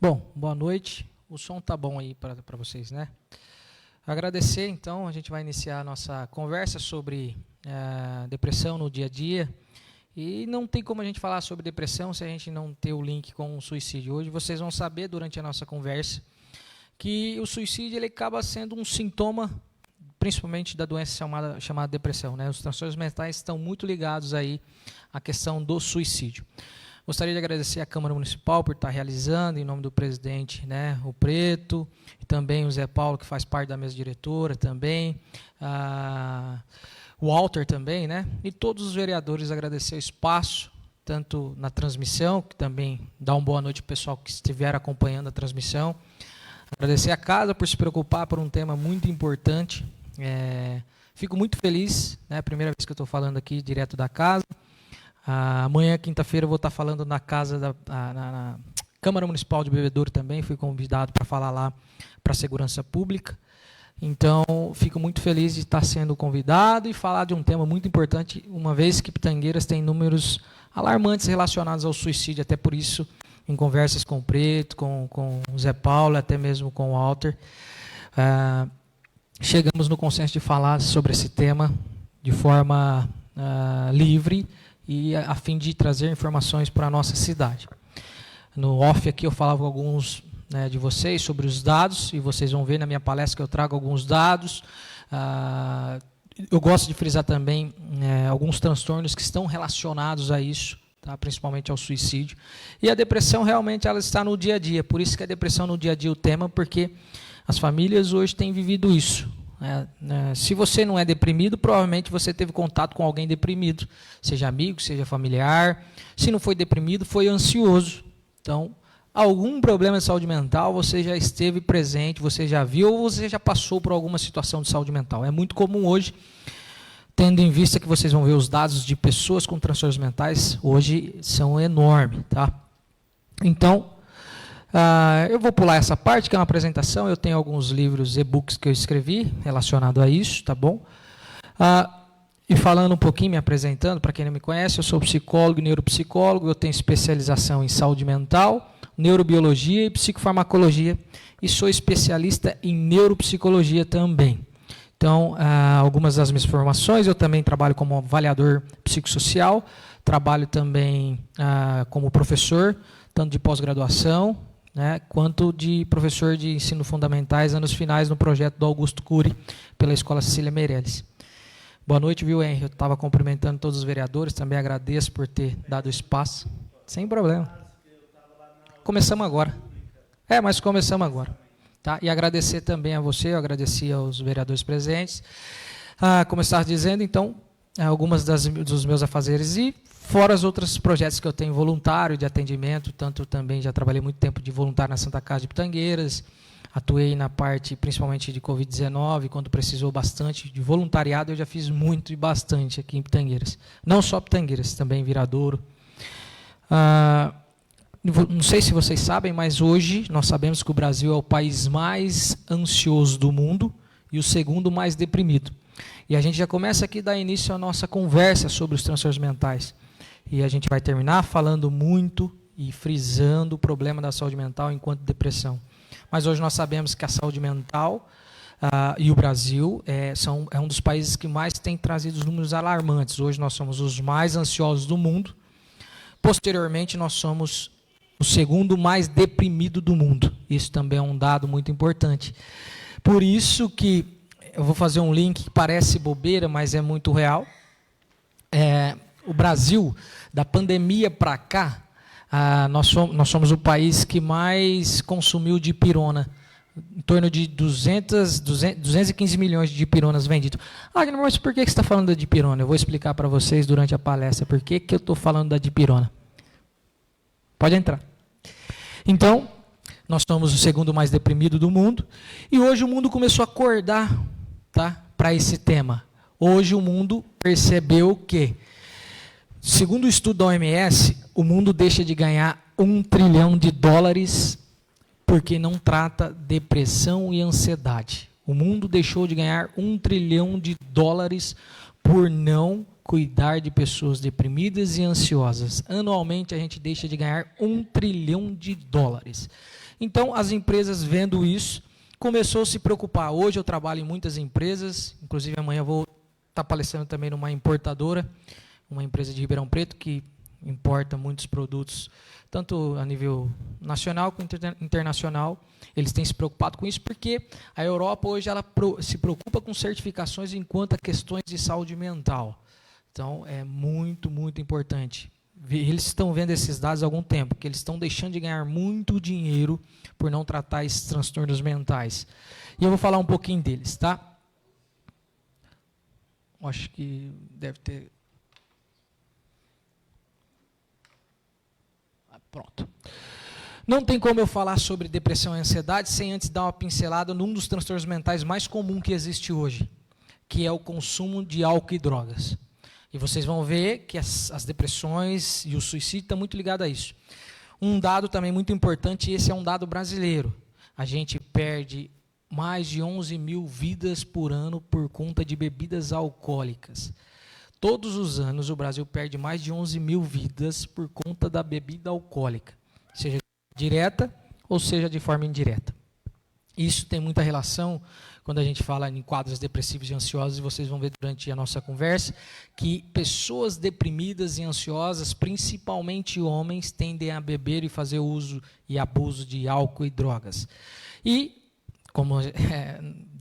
Bom, boa noite. O som tá bom aí para vocês, né? Agradecer, então, a gente vai iniciar a nossa conversa sobre depressão no dia a dia. E não tem como a gente falar sobre depressão se a gente não ter o link com o suicídio. Hoje vocês vão saber, durante a nossa conversa, que o suicídio ele acaba sendo um sintoma, principalmente da doença chamada depressão, né? Os transtornos mentais estão muito ligados aí à questão do suicídio. Gostaria de agradecer à Câmara Municipal por estar realizando, em nome do presidente, né, o Preto, e também o Zé Paulo, que faz parte da mesa diretora também, o Walter também, né, e todos os vereadores, agradecer o espaço, tanto na transmissão, que também dá uma boa noite para o pessoal que estiver acompanhando a transmissão, agradecer a casa por se preocupar por um tema muito importante, fico muito feliz, né, primeira vez que eu estou falando aqui direto da casa. Amanhã, quinta-feira, eu vou estar falando na casa na Câmara Municipal de Bebedouro também. Fui convidado para falar lá para a segurança pública. Então, fico muito feliz de estar sendo convidado e falar de um tema muito importante, uma vez que Pitangueiras tem números alarmantes relacionados ao suicídio. Até por isso, em conversas com o Preto, com o Zé Paulo, até mesmo com o Walter, chegamos no consenso de falar sobre esse tema de forma livre, e a fim de trazer informações para a nossa cidade. No off aqui eu falava com alguns de vocês sobre os dados, e vocês vão ver na minha palestra que eu trago alguns dados. Eu gosto de frisar também alguns transtornos que estão relacionados a isso, tá? Principalmente ao suicídio. E a depressão realmente ela está no dia a dia, por isso que a depressão no dia a dia é o tema, porque as famílias hoje têm vivido isso. Se você não é deprimido, provavelmente você teve contato com alguém deprimido, seja amigo, seja familiar. Se não foi deprimido, foi ansioso. Então, algum problema de saúde mental você já esteve presente, você já viu ou você já passou por alguma situação de saúde mental. É muito comum hoje, tendo em vista que vocês vão ver os dados de pessoas com transtornos mentais, hoje são enormes. Tá? Então, eu vou pular essa parte, que é uma apresentação. Eu tenho alguns livros, e-books que eu escrevi relacionado a isso, tá bom? E falando um pouquinho, me apresentando, para quem não me conhece, eu sou psicólogo e neuropsicólogo, eu tenho especialização em saúde mental, neurobiologia e psicofarmacologia, e sou especialista em neuropsicologia também. Então, algumas das minhas formações, eu também trabalho como avaliador psicossocial, trabalho também como professor, tanto de pós-graduação, né, quanto de professor de ensino fundamentais, anos finais, no projeto do Augusto Cury, pela Escola Cecília Meirelles. Boa noite, viu, Henry? Eu estava cumprimentando todos os vereadores, também agradeço por ter dado espaço. Sem problema. Começamos agora. Mas começamos agora. Tá? E agradecer também a você, eu agradeci aos vereadores presentes. Como eu estava dizendo, então, algumas dos meus afazeres e fora os outros projetos que eu tenho voluntário de atendimento, tanto também já trabalhei muito tempo de voluntário na Santa Casa de Pitangueiras, atuei na parte principalmente de Covid-19, quando precisou bastante de voluntariado, eu já fiz muito e bastante aqui em Pitangueiras. Não só Pitangueiras, também Viradouro. Não sei se vocês sabem, mas hoje nós sabemos que o Brasil é o país mais ansioso do mundo e o segundo mais deprimido. E a gente já começa aqui a dar início à nossa conversa sobre os transtornos mentais. E a gente vai terminar falando muito e frisando o problema da saúde mental enquanto depressão. Mas hoje nós sabemos que a saúde mental e o Brasil é um dos países que mais tem trazido os números alarmantes. Hoje nós somos os mais ansiosos do mundo. Posteriormente, nós somos o segundo mais deprimido do mundo. Isso também é um dado muito importante. Por isso que eu vou fazer um link que parece bobeira, mas é muito real. O Brasil, da pandemia para cá, nós somos o país que mais consumiu dipirona, em torno de 215 milhões de dipironas vendidos. Mas por que você está falando da dipirona? Eu vou explicar para vocês durante a palestra por que eu estou falando da dipirona. Pode entrar. Então, nós somos o segundo mais deprimido do mundo, e hoje o mundo começou a acordar, tá, para esse tema. Hoje o mundo percebeu que, segundo o estudo da OMS, o mundo deixa de ganhar $1 trilhão porque não trata depressão e ansiedade. O mundo deixou de ganhar $1 trilhão por não cuidar de pessoas deprimidas e ansiosas. Anualmente a gente deixa de ganhar $1 trilhão. Então as empresas vendo isso, começou a se preocupar. Hoje eu trabalho em muitas empresas, inclusive amanhã eu vou estar palestrando também numa importadora, uma empresa de Ribeirão Preto que importa muitos produtos, tanto a nível nacional quanto internacional. Eles têm se preocupado com isso porque a Europa hoje ela se preocupa com certificações enquanto a questões de saúde mental. Então é muito, muito importante. Eles estão vendo esses dados há algum tempo, que eles estão deixando de ganhar muito dinheiro por não tratar esses transtornos mentais. E eu vou falar um pouquinho deles, tá? Acho que deve ter... Pronto. Não tem como eu falar sobre depressão e ansiedade sem antes dar uma pincelada num dos transtornos mentais mais comuns que existe hoje, que é o consumo de álcool e drogas. E vocês vão ver que as depressões e o suicídio estão muito ligados a isso. Um dado também muito importante, e esse é um dado brasileiro. A gente perde mais de 11 mil vidas por ano por conta de bebidas alcoólicas. Todos os anos o Brasil perde mais de 11 mil vidas por conta da bebida alcoólica, seja direta ou seja de forma indireta. Isso tem muita relação quando a gente fala em quadros depressivos e ansiosos, e vocês vão ver durante a nossa conversa, que pessoas deprimidas e ansiosas, principalmente homens, tendem a beber e fazer uso e abuso de álcool e drogas. E, como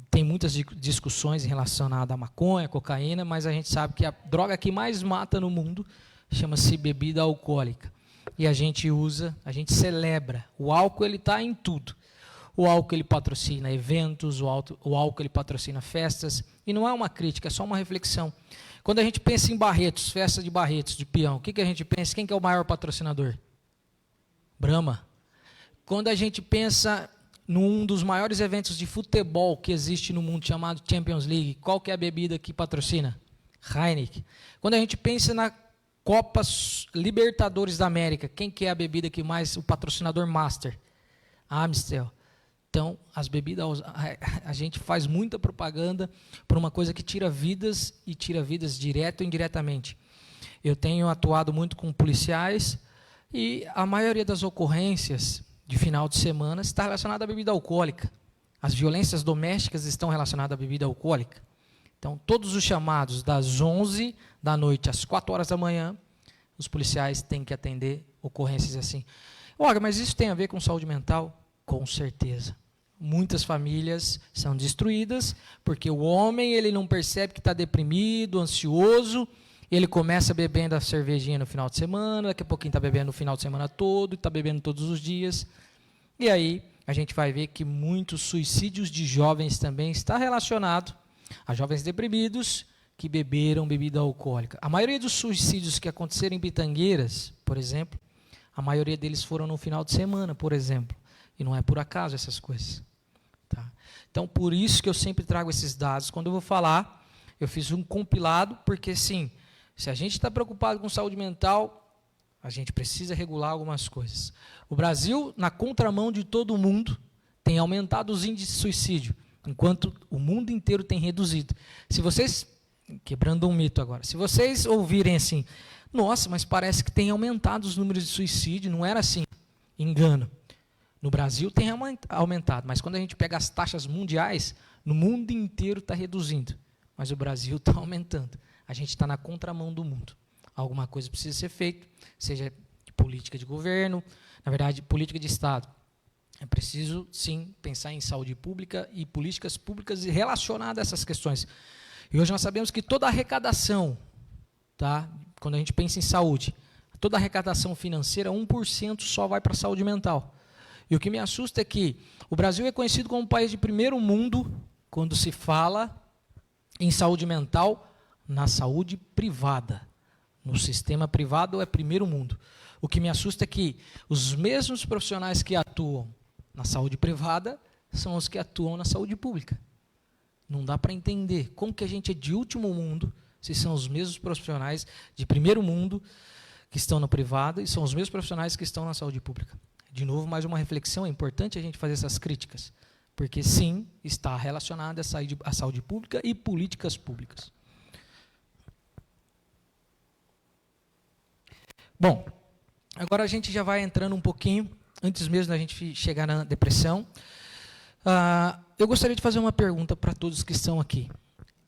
tem muitas discussões relacionadas à maconha, cocaína, mas a gente sabe que a droga que mais mata no mundo chama-se bebida alcoólica. E a gente usa, a gente celebra. O álcool ele está em tudo. O álcool ele patrocina eventos, o álcool ele patrocina festas. E não é uma crítica, é só uma reflexão. Quando a gente pensa em Barretos, festa de Barretos, de peão, o que a gente pensa? Quem que é o maior patrocinador? Brahma. Quando a gente pensa num dos maiores eventos de futebol que existe no mundo, chamado Champions League, qual que é a bebida que patrocina? Heineken. Quando a gente pensa na Copa Libertadores da América, quem que é a bebida que mais, o patrocinador master? Amstel. Então, as bebidas, a gente faz muita propaganda por uma coisa que tira vidas, e tira vidas direto ou indiretamente. Eu tenho atuado muito com policiais, e a maioria das ocorrências de final de semana está relacionada à bebida alcoólica. As violências domésticas estão relacionadas à bebida alcoólica. Então, todos os chamados das 11 da noite às 4 horas da manhã, os policiais têm que atender ocorrências assim. Olha, mas isso tem a ver com saúde mental? Com certeza. Muitas famílias são destruídas porque o homem ele não percebe que está deprimido, ansioso, ele começa bebendo a cervejinha no final de semana, daqui a pouquinho está bebendo no final de semana todo, está bebendo todos os dias. E aí a gente vai ver que muitos suicídios de jovens também está relacionado a jovens deprimidos que beberam bebida alcoólica. A maioria dos suicídios que aconteceram em Pitangueiras, por exemplo, a maioria deles foram no final de semana, por exemplo. E não é por acaso essas coisas. Tá? Então, por isso que eu sempre trago esses dados. Quando eu vou falar, eu fiz um compilado, porque sim, se a gente está preocupado com saúde mental, a gente precisa regular algumas coisas. O Brasil, na contramão de todo o mundo, tem aumentado os índices de suicídio, enquanto o mundo inteiro tem reduzido. Se vocês, quebrando um mito agora, se vocês ouvirem assim, nossa, mas parece que tem aumentado os números de suicídio, não era assim, engano. No Brasil tem aumentado, mas quando a gente pega as taxas mundiais, no mundo inteiro está reduzindo, mas o Brasil está aumentando. A gente está na contramão do mundo. Alguma coisa precisa ser feita, seja de política de governo, na verdade, política de Estado. É preciso, sim, pensar em saúde pública e políticas públicas relacionadas a essas questões. E hoje nós sabemos que toda a arrecadação, tá, quando a gente pensa em saúde, toda a arrecadação financeira, 1% só vai para a saúde mental. E o que me assusta é que o Brasil é conhecido como um país de primeiro mundo quando se fala em saúde mental na saúde privada. No sistema privado é primeiro mundo. O que me assusta é que os mesmos profissionais que atuam na saúde privada são os que atuam na saúde pública. Não dá para entender como que a gente é de último mundo se são os mesmos profissionais de primeiro mundo que estão na privada e são os mesmos profissionais que estão na saúde pública. De novo, mais uma reflexão, é importante a gente fazer essas críticas, porque sim, está relacionada à saúde pública e políticas públicas. Bom, agora a gente já vai entrando um pouquinho, antes mesmo da gente chegar na depressão. Eu gostaria de fazer uma pergunta para todos que estão aqui.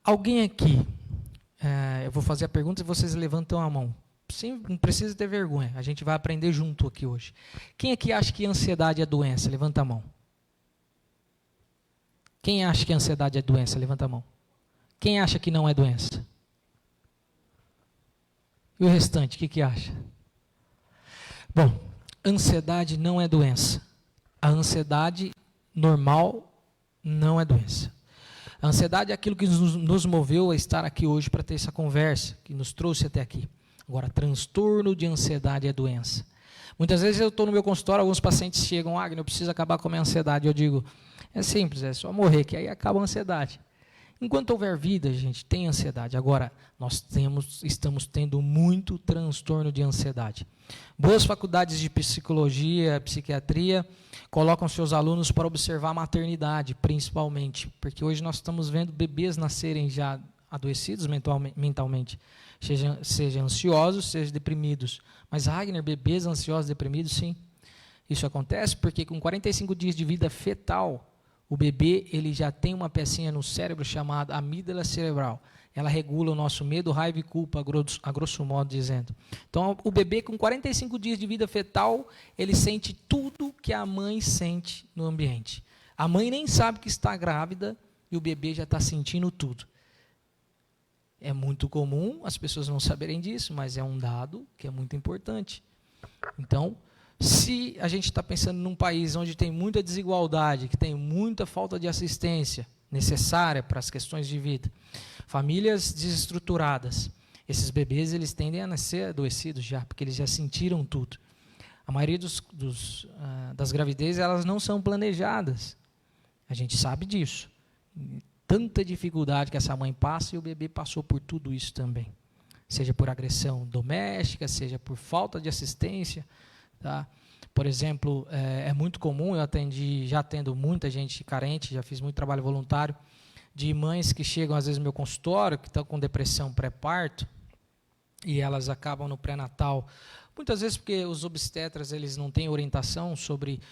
Alguém aqui, eu vou fazer a pergunta e vocês levantam a mão. Sim, não precisa ter vergonha, a gente vai aprender junto aqui hoje. Quem aqui acha que ansiedade é doença? Levanta a mão. Quem acha que ansiedade é doença? Levanta a mão. Quem acha que não é doença? E o restante, o que acha? Bom, ansiedade não é doença. A ansiedade normal não é doença. A ansiedade é aquilo que nos moveu a estar aqui hoje para ter essa conversa, que nos trouxe até aqui. Agora, transtorno de ansiedade é doença. Muitas vezes eu estou no meu consultório, alguns pacientes chegam, Agner, eu preciso acabar com a minha ansiedade. Eu digo, é simples, é só morrer, que aí acaba a ansiedade. Enquanto houver vida, gente, tem ansiedade. Agora, nós estamos tendo muito transtorno de ansiedade. Boas faculdades de psicologia, psiquiatria, colocam seus alunos para observar a maternidade, principalmente. Porque hoje nós estamos vendo bebês nascerem já adoecidos mentalmente. Seja ansiosos, seja deprimidos. Mas, Agner, bebês ansiosos, deprimidos, sim. Isso acontece porque com 45 dias de vida fetal, o bebê ele já tem uma pecinha no cérebro chamada amígdala cerebral. Ela regula o nosso medo, raiva e culpa, a grosso modo dizendo. Então, o bebê com 45 dias de vida fetal, ele sente tudo que a mãe sente no ambiente. A mãe nem sabe que está grávida e o bebê já está sentindo tudo. É muito comum as pessoas não saberem disso, mas é um dado que é muito importante. Então, se a gente está pensando num país onde tem muita desigualdade, que tem muita falta de assistência necessária para as questões de vida, famílias desestruturadas, esses bebês eles tendem a nascer adoecidos já, porque eles já sentiram tudo. A maioria das gravidezes elas não são planejadas. A gente sabe disso. Tanta dificuldade que essa mãe passa e o bebê passou por tudo isso também. Seja por agressão doméstica, seja por falta de assistência. Tá? Por exemplo, é muito comum, eu já atendo muita gente carente, já fiz muito trabalho voluntário, de mães que chegam às vezes no meu consultório, que estão com depressão pré-parto, e elas acabam no pré-natal, muitas vezes porque os obstetras eles não têm orientação sobre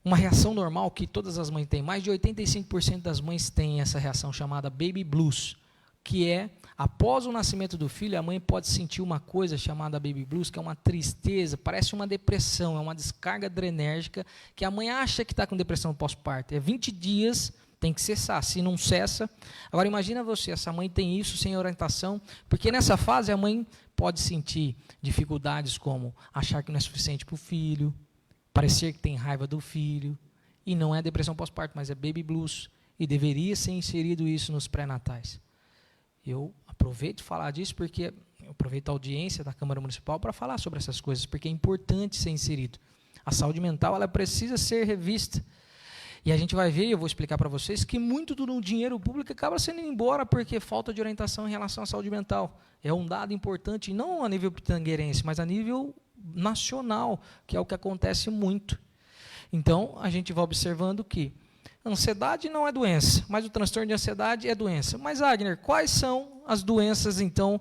uma reação normal que todas as mães têm. Mais de 85% das mães têm essa reação chamada baby blues, que é, após o nascimento do filho, a mãe pode sentir uma coisa chamada baby blues, que é uma tristeza, parece uma depressão, é uma descarga adrenérgica, que a mãe acha que está com depressão pós-parto. É 20 dias, tem que cessar, se não cessa. Agora imagina você, essa mãe tem isso sem orientação, porque nessa fase a mãe pode sentir dificuldades como achar que não é suficiente para o filho, parecer que tem raiva do filho, e não é depressão pós-parto, mas é baby blues, e deveria ser inserido isso nos pré-natais. Eu aproveito de falar disso porque eu aproveito a audiência da Câmara Municipal para falar sobre essas coisas, porque é importante ser inserido. A saúde mental ela precisa ser revista. E a gente vai ver, eu vou explicar para vocês, que muito do dinheiro público acaba sendo embora porque falta de orientação em relação à saúde mental. É um dado importante, não a nível pitangueirense, mas a nível nacional, que é o que acontece muito. Então, a gente vai observando que a ansiedade não é doença, mas o transtorno de ansiedade é doença. Mas, Agner, quais são as doenças, então,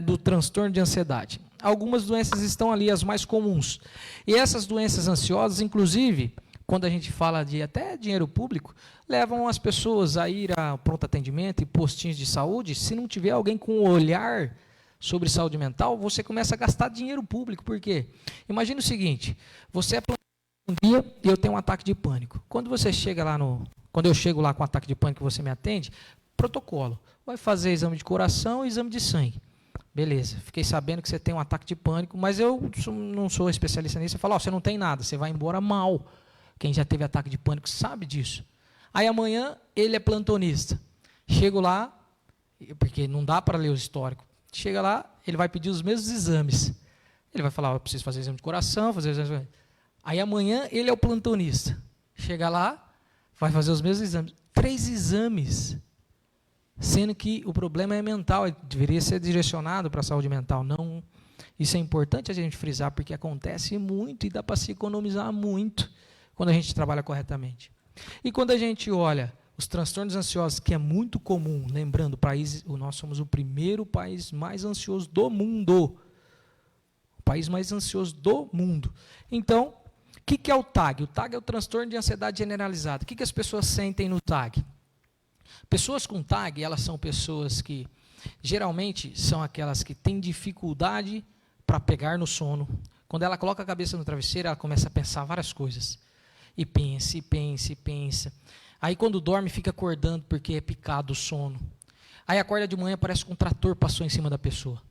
do transtorno de ansiedade? Algumas doenças estão ali, as mais comuns. E essas doenças ansiosas, inclusive, quando a gente fala de até dinheiro público, levam as pessoas a ir a pronto atendimento e postinhos de saúde. Se não tiver alguém com um olhar sobre saúde mental, você começa a gastar dinheiro público. Por quê? Imagina o seguinte, você é um dia e eu tenho um ataque de pânico. Quando você chega lá quando eu chego lá com um ataque de pânico e você me atende, protocolo. Vai fazer exame de coração e exame de sangue. Beleza, fiquei sabendo que você tem um ataque de pânico, mas eu não sou especialista nisso. Eu falo, você não tem nada, você vai embora mal. Quem já teve ataque de pânico sabe disso. Aí amanhã ele é plantonista. Chego lá, porque não dá para ler o histórico. Chega lá, ele vai pedir os mesmos exames. Ele vai falar, eu preciso fazer exame de coração, fazer exame. Aí amanhã ele é o plantonista. Chega lá, vai fazer os mesmos exames. 3 exames. Sendo que o problema é mental, ele deveria ser direcionado para a saúde mental. Não. Isso é importante a gente frisar, porque acontece muito e dá para se economizar muito quando a gente trabalha corretamente. E quando a gente olha os transtornos ansiosos, que é muito comum, lembrando, nós somos o primeiro país mais ansioso do mundo. O país mais ansioso do mundo. Então, o que é o TAG? O TAG é o transtorno de ansiedade generalizada. O que as pessoas sentem no TAG? Pessoas com TAG, elas são pessoas que, geralmente, são aquelas que têm dificuldade para pegar no sono. Quando ela coloca a cabeça no travesseiro, ela começa a pensar várias coisas. E pensa, e pensa, e pensa. Aí quando dorme, fica acordando porque é picado o sono. Aí acorda de manhã, parece que um trator passou em cima da pessoa.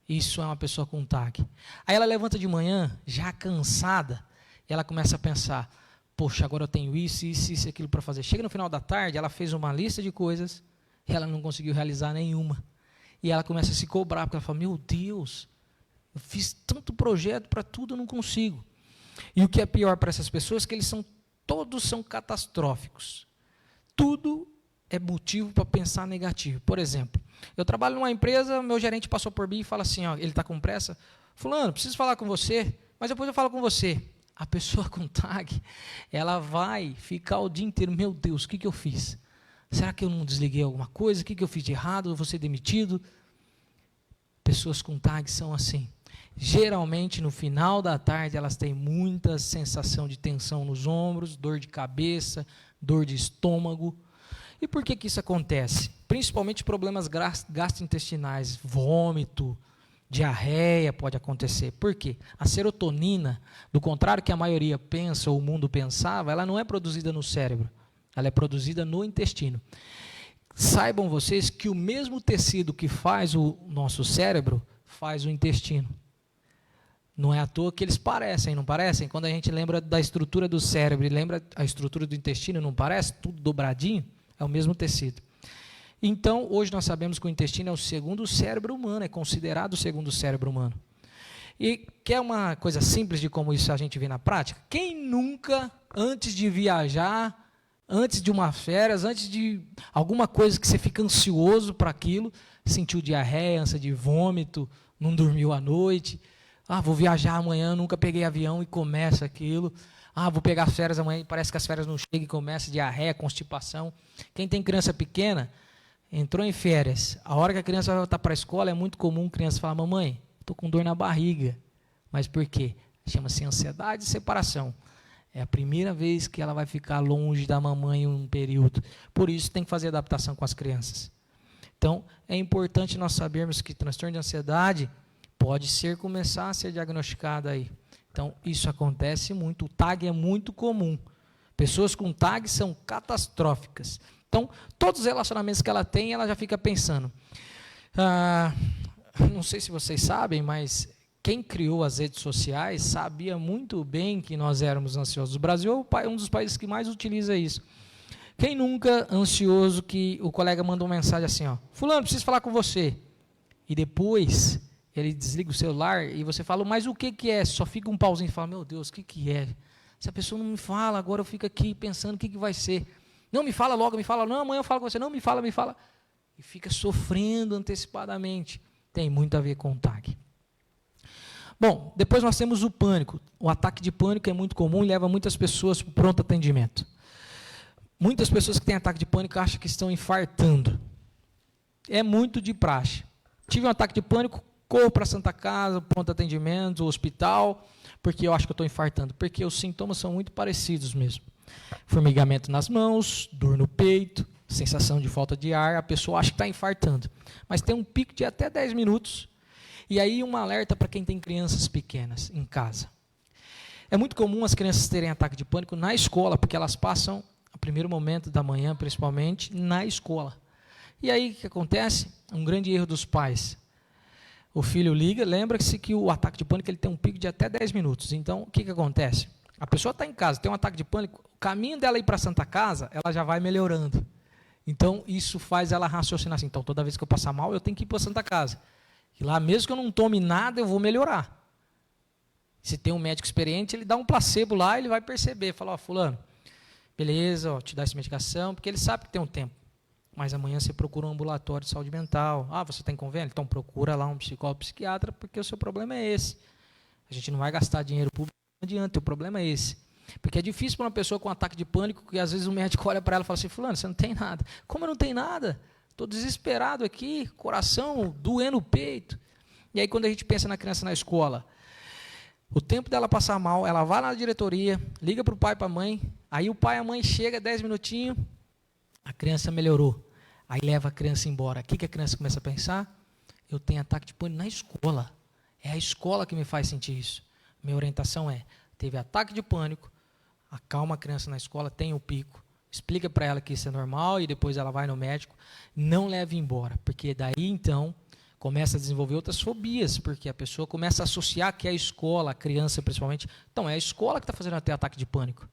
Isso é uma pessoa com TAG. Aí ela levanta de manhã, já cansada, e ela começa a pensar, poxa, agora eu tenho isso, aquilo para fazer. Chega no final da tarde, ela fez uma lista de coisas, e ela não conseguiu realizar nenhuma. E ela começa a se cobrar, porque ela fala, meu Deus, eu fiz tanto projeto para tudo, eu não consigo. E o que é pior para essas pessoas é que todos são catastróficos. Tudo é motivo para pensar negativo. Por exemplo, eu trabalho numa empresa, meu gerente passou por mim e fala assim, ó, ele está com pressa, fulano, preciso falar com você, mas depois eu falo com você. A pessoa com TAG, ela vai ficar o dia inteiro, meu Deus, o que eu fiz? Será que eu não desliguei alguma coisa? O que eu fiz de errado? Eu vou ser demitido? Pessoas com TAG são assim. Geralmente, no final da tarde, elas têm muita sensação de tensão nos ombros, dor de cabeça, dor de estômago. E por que isso acontece? Principalmente problemas gastrointestinais, vômito, diarreia pode acontecer. Por quê? A serotonina, do contrário que a maioria pensa ou o mundo pensava, ela não é produzida no cérebro, ela é produzida no intestino. Saibam vocês que o mesmo tecido que faz o nosso cérebro, faz o intestino. Não é à toa que eles parecem, não parecem? Quando a gente lembra da estrutura do cérebro e lembra a estrutura do intestino, não parece? Tudo dobradinho? É o mesmo tecido. Então, hoje nós sabemos que o intestino é o segundo cérebro humano, é considerado o segundo cérebro humano. E quer uma coisa simples de como isso a gente vê na prática? Quem nunca, antes de viajar, antes de uma férias, antes de alguma coisa que você fica ansioso para aquilo, sentiu diarreia, ânsia de vômito, não dormiu à noite, vou viajar amanhã, nunca peguei avião e começa aquilo. Vou pegar férias amanhã e parece que as férias não chegam e começa diarreia, constipação. Quem tem criança pequena, entrou em férias. A hora que a criança vai voltar para a escola, é muito comum a criança falar, mamãe, estou com dor na barriga. Mas por quê? Chama-se ansiedade e separação. É a primeira vez que ela vai ficar longe da mamãe em um período. Por isso tem que fazer adaptação com as crianças. Então, é importante nós sabermos que transtorno de ansiedade pode começar a ser diagnosticado aí. Então, isso acontece muito. O TAG é muito comum. Pessoas com TAG são catastróficas. Então, todos os relacionamentos que ela tem, ela já fica pensando. Não sei se vocês sabem, mas quem criou as redes sociais sabia muito bem que nós éramos ansiosos. O Brasil é um dos países que mais utiliza isso. Quem nunca ansioso que o colega manda uma mensagem assim, ó, fulano, preciso falar com você. E depois ele desliga o celular e você fala, mas o que é? Só fica um pauzinho e fala, meu Deus, o que é? Se a pessoa não me fala, agora eu fico aqui pensando o que vai ser. Não me fala logo, me fala, não, amanhã eu falo com você, não, me fala. E fica sofrendo antecipadamente. Tem muito a ver com o TAG. Bom, depois nós temos o pânico. O ataque de pânico é muito comum e leva muitas pessoas para o pronto atendimento. Muitas pessoas que têm ataque de pânico acham que estão infartando. É muito de praxe. Tive um ataque de pânico, corro para a Santa Casa, pronto atendimento, hospital, porque eu acho que eu estou infartando. Porque os sintomas são muito parecidos mesmo. Formigamento nas mãos, dor no peito, sensação de falta de ar, a pessoa acha que está infartando. Mas tem um pico de até 10 minutos. E aí um alerta para quem tem crianças pequenas em casa. É muito comum as crianças terem ataque de pânico na escola, porque elas passam o primeiro momento da manhã, principalmente, na escola. E aí o que acontece? Um grande erro dos pais. O filho liga, lembra-se que o ataque de pânico ele tem um pico de até 10 minutos. Então, o que acontece? A pessoa está em casa, tem um ataque de pânico, o caminho dela ir para a Santa Casa, ela já vai melhorando. Então, isso faz ela raciocinar assim, então, toda vez que eu passar mal, eu tenho que ir para a Santa Casa. E lá, mesmo que eu não tome nada, eu vou melhorar. Se tem um médico experiente, ele dá um placebo lá, ele vai perceber, fala, fulano, beleza, te dá essa medicação, porque ele sabe que tem um tempo. Mas amanhã você procura um ambulatório de saúde mental. Você tem convênio? Então procura lá um psicólogo, psiquiatra, porque o seu problema é esse. A gente não vai gastar dinheiro público, não adianta, o problema é esse. Porque é difícil para uma pessoa com um ataque de pânico, que às vezes o médico olha para ela e fala assim, fulano, você não tem nada. Como eu não tenho nada? Estou desesperado aqui, coração doendo o peito. E aí quando a gente pensa na criança na escola, o tempo dela passar mal, ela vai lá na diretoria, liga para o pai e para a mãe, aí o pai e a mãe chega 10 minutinhos, a criança melhorou. Aí leva a criança embora. O que a criança começa a pensar? Eu tenho ataque de pânico na escola. É a escola que me faz sentir isso. Minha orientação é, teve ataque de pânico, acalma a criança na escola, tem o pico, explica para ela que isso é normal e depois ela vai no médico, não leve embora, porque daí então começa a desenvolver outras fobias, porque a pessoa começa a associar que é a escola, a criança principalmente, então é a escola que está fazendo até ataque de pânico.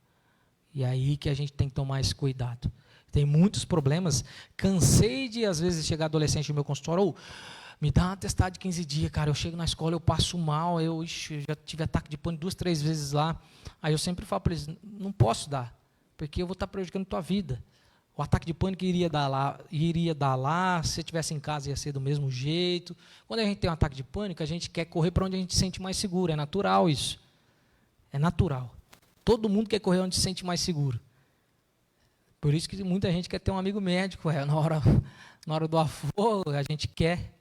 E aí que a gente tem que tomar esse cuidado. Tem muitos problemas, cansei de às vezes chegar adolescente no meu consultório, me dá uma atestado de 15 dias, cara, eu chego na escola, eu passo mal, eu já tive ataque de pânico 2, 3 vezes lá. Aí eu sempre falo para eles, não posso dar, porque eu vou estar prejudicando a tua vida. O ataque de pânico iria dar lá, se você estivesse em casa ia ser do mesmo jeito. Quando a gente tem um ataque de pânico, a gente quer correr para onde a gente se sente mais seguro, é natural isso. É natural. Todo mundo quer correr onde se sente mais seguro. Por isso que muita gente quer ter um amigo médico, na hora do afogo, a gente quer.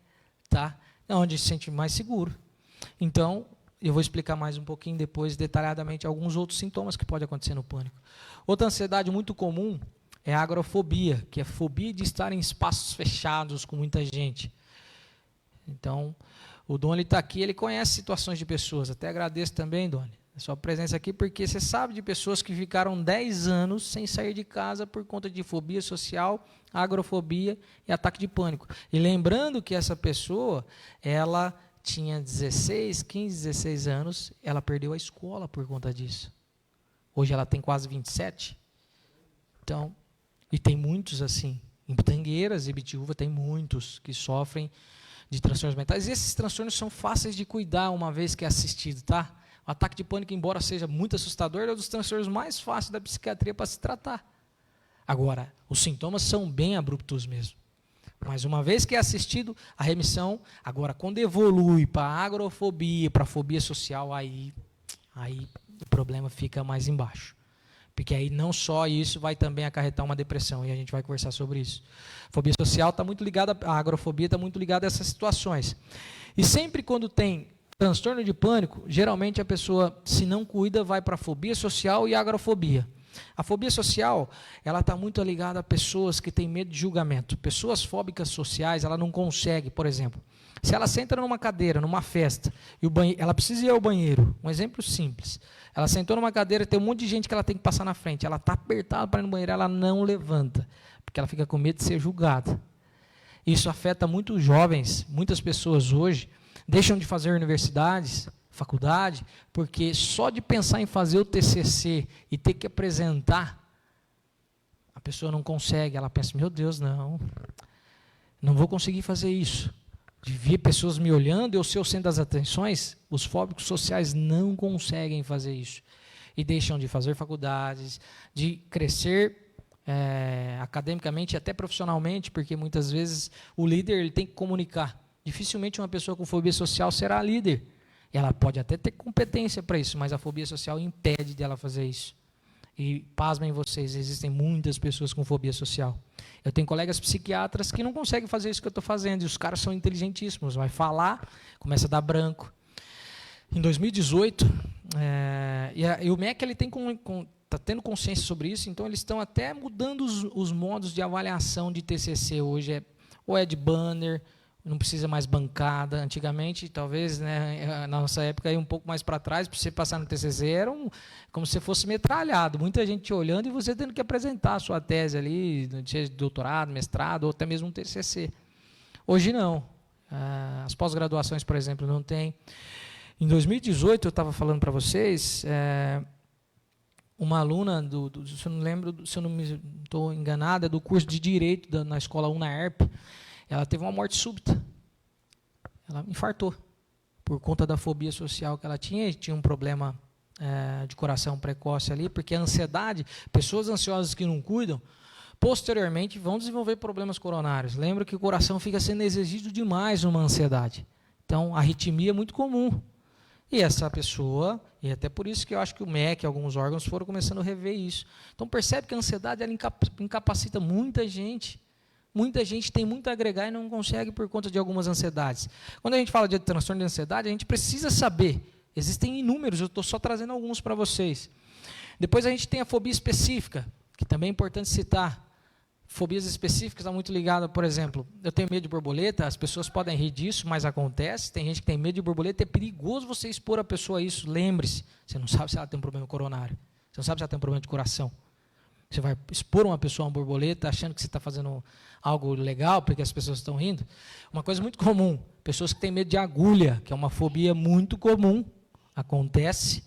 Tá? É onde se sente mais seguro. Então, eu vou explicar mais um pouquinho depois, detalhadamente, alguns outros sintomas que podem acontecer no pânico. Outra ansiedade muito comum é a agrofobia, que é a fobia de estar em espaços fechados com muita gente. Então, o Doni está aqui, ele conhece situações de pessoas. Até agradeço também, Doni, a sua presença aqui, porque você sabe de pessoas que ficaram 10 anos sem sair de casa por conta de fobia social, agrofobia e ataque de pânico. E lembrando que essa pessoa, ela tinha 16, 15, 16 anos, ela perdeu a escola por conta disso. Hoje ela tem quase 27. Então, e tem muitos assim. Em Pitangueiras e Bitiúva tem muitos que sofrem de transtornos mentais. E esses transtornos são fáceis de cuidar uma vez que é assistido, tá? O ataque de pânico, embora seja muito assustador, é um dos transtornos mais fáceis da psiquiatria para se tratar. Agora, os sintomas são bem abruptos mesmo. Mas uma vez que é assistido, a remissão, agora quando evolui para a agrofobia, para a fobia social, aí o problema fica mais embaixo. Porque aí não só isso vai também acarretar uma depressão, e a gente vai conversar sobre isso. A fobia social está muito ligada, a agrofobia está muito ligada a essas situações. E sempre quando tem transtorno de pânico, geralmente a pessoa, se não cuida, vai para a fobia social e a agrofobia. A fobia social, ela está muito ligada a pessoas que têm medo de julgamento. Pessoas fóbicas sociais, ela não consegue, por exemplo, se ela senta numa cadeira, numa festa, e ela precisa ir ao banheiro, um exemplo simples. Ela sentou numa cadeira, tem um monte de gente que ela tem que passar na frente, ela está apertada para ir no banheiro, ela não levanta, porque ela fica com medo de ser julgada. Isso afeta muitos jovens, muitas pessoas hoje, deixam de fazer universidades, faculdade, porque só de pensar em fazer o TCC e ter que apresentar, a pessoa não consegue, ela pensa, meu Deus, não vou conseguir fazer isso. De ver pessoas me olhando, eu ser o centro das atenções, os fóbicos sociais não conseguem fazer isso. E deixam de fazer faculdades, de crescer academicamente e até profissionalmente, porque muitas vezes o líder ele tem que comunicar. Dificilmente uma pessoa com fobia social será líder. Ela pode até ter competência para isso, mas a fobia social impede dela fazer isso. E pasmem vocês, existem muitas pessoas com fobia social. Eu tenho colegas psiquiatras que não conseguem fazer isso que eu estou fazendo, e os caras são inteligentíssimos, vai falar, começa a dar branco. Em 2018, e o MEC ele está tendo consciência sobre isso, então eles estão até mudando os modos de avaliação de TCC hoje, ou é de banner, não precisa mais bancada. Antigamente, talvez, na nossa época, aí um pouco mais para trás, para você passar no TCC, era como se fosse metralhado, muita gente te olhando e você tendo que apresentar a sua tese ali, de doutorado, mestrado, ou até mesmo um TCC. Hoje não. As pós-graduações, por exemplo, não tem. Em 2018, eu estava falando para vocês, uma aluna, se eu não lembro, se eu não estou enganada, do curso de Direito na Escola UNAERP, ela teve uma morte súbita. Ela infartou por conta da fobia social que ela tinha. E tinha um problema de coração precoce ali, porque a ansiedade, pessoas ansiosas que não cuidam, posteriormente vão desenvolver problemas coronários. Lembra que o coração fica sendo exigido demais numa ansiedade. Então, a arritmia é muito comum. E essa pessoa, e até por isso que eu acho que o MEC, alguns órgãos foram começando a rever isso. Então percebe que a ansiedade ela incapacita muita gente. Muita gente tem muito a agregar e não consegue por conta de algumas ansiedades. Quando a gente fala de transtorno de ansiedade, a gente precisa saber. Existem inúmeros, eu estou só trazendo alguns para vocês. Depois a gente tem a fobia específica, que também é importante citar. Fobias específicas estão muito ligadas, por exemplo, eu tenho medo de borboleta, as pessoas podem rir disso, mas acontece, tem gente que tem medo de borboleta, é perigoso você expor a pessoa a isso, lembre-se, você não sabe se ela tem um problema coronário, você não sabe se ela tem um problema de coração. Você vai expor uma pessoa a uma borboleta achando que você está fazendo algo legal, porque as pessoas estão rindo. Uma coisa muito comum, pessoas que têm medo de agulha, que é uma fobia muito comum, acontece,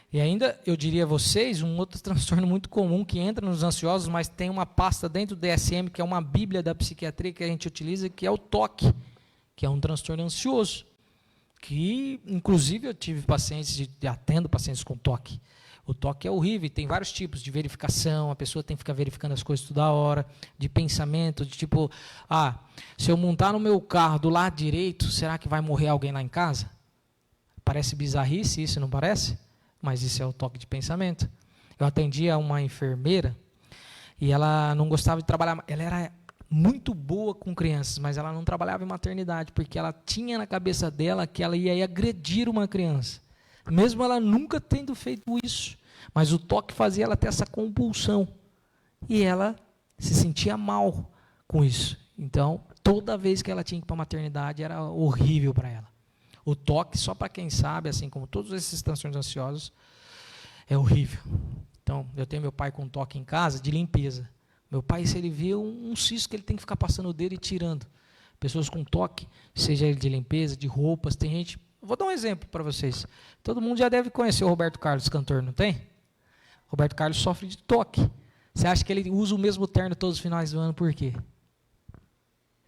E ainda, eu diria a vocês, um outro transtorno muito comum que entra nos ansiosos, mas tem uma pasta dentro do DSM, que é uma bíblia da psiquiatria que a gente utiliza, que é o TOC, que é um transtorno ansioso. Que, inclusive, eu tive pacientes, atendo pacientes com TOC. O TOC é horrível, tem vários tipos de verificação, a pessoa tem que ficar verificando as coisas toda hora, de pensamento, de tipo, se eu montar no meu carro do lado direito, será que vai morrer alguém lá em casa? Parece bizarrice isso, não parece? Mas isso é o toque de pensamento. Eu atendia uma enfermeira e ela não gostava de trabalhar. Ela era muito boa com crianças, mas ela não trabalhava em maternidade, porque ela tinha na cabeça dela que ela ia agredir uma criança. Mesmo ela nunca tendo feito isso. Mas o toque fazia ela ter essa compulsão. E ela se sentia mal com isso. Então, toda vez que ela tinha que ir para a maternidade, era horrível para ela. O toque, só para quem sabe, assim como todos esses transtornos ansiosos, é horrível. Então, eu tenho meu pai com toque em casa, de limpeza. Meu pai, se ele vê um cisto que ele tem que ficar passando o dedo e tirando. Pessoas com toque, seja ele de limpeza, de roupas, tem gente... Vou dar um exemplo para vocês. Todo mundo já deve conhecer o Roberto Carlos, cantor, não tem? Roberto Carlos sofre de toque. Você acha que ele usa o mesmo terno todos os finais do ano, por quê?